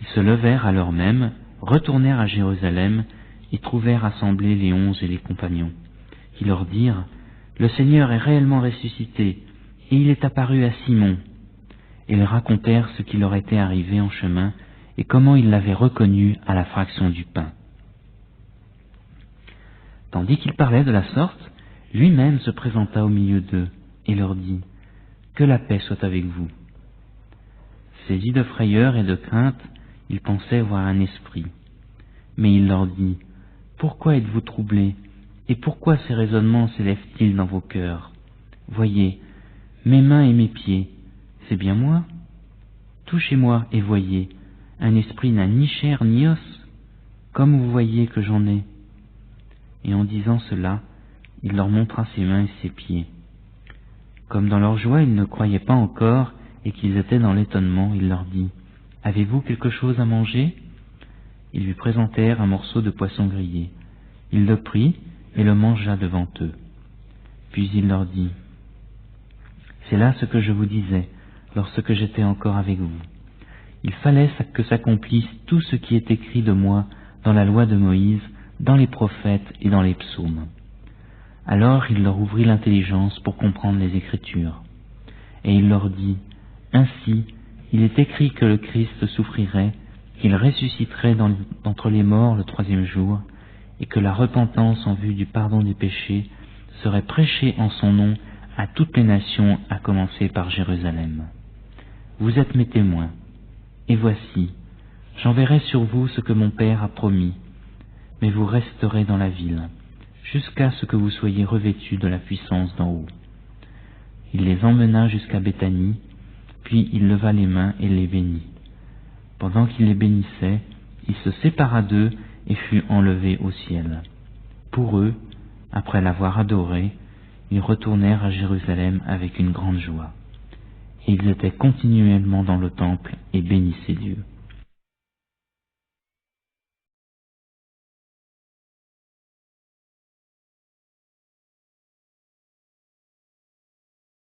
Ils se levèrent à l'heure même, retournèrent à Jérusalem et trouvèrent assemblés les 11 et les compagnons. Ils leur dirent, « Le Seigneur est réellement ressuscité, et il est apparu à Simon. » Et ils racontèrent ce qui leur était arrivé en chemin et comment ils l'avaient reconnu à la fraction du pain. Tandis qu'il parlait de la sorte, lui-même se présenta au milieu d'eux et leur dit, « Que la paix soit avec vous. » Saisis de frayeur et de crainte, ils pensaient voir un esprit. Mais il leur dit, « Pourquoi êtes-vous troublés, et pourquoi ces raisonnements s'élèvent-ils dans vos cœurs? Voyez, mes mains et mes pieds, c'est bien moi. Touchez-moi et voyez, un esprit n'a ni chair ni os, comme vous voyez que j'en ai. » Et en disant cela, il leur montra ses mains et ses pieds. Comme dans leur joie ils ne croyaient pas encore et qu'ils étaient dans l'étonnement, il leur dit, « Avez-vous quelque chose à manger ?» Ils lui présentèrent un morceau de poisson grillé. Il le prit et le mangea devant eux. Puis il leur dit, « C'est là ce que je vous disais lorsque j'étais encore avec vous. Il fallait que s'accomplisse tout ce qui est écrit de moi dans la loi de Moïse, dans les prophètes et dans les psaumes. » Alors il leur ouvrit l'intelligence pour comprendre les Écritures. Et il leur dit, « Ainsi, il est écrit que le Christ souffrirait, qu'il ressusciterait d'entre les morts le 3e jour, et que la repentance en vue du pardon des péchés serait prêchée en son nom à toutes les nations, à commencer par Jérusalem. Vous êtes mes témoins, et voici, j'enverrai sur vous ce que mon Père a promis, mais vous resterez dans la ville, jusqu'à ce que vous soyez revêtus de la puissance d'en haut. » Il les emmena jusqu'à Béthanie, puis il leva les mains et les bénit. Pendant qu'il les bénissait, il se sépara d'eux et fut enlevé au ciel. Pour eux, après l'avoir adoré, ils retournèrent à Jérusalem avec une grande joie. Et ils étaient continuellement dans le temple et bénissaient Dieu.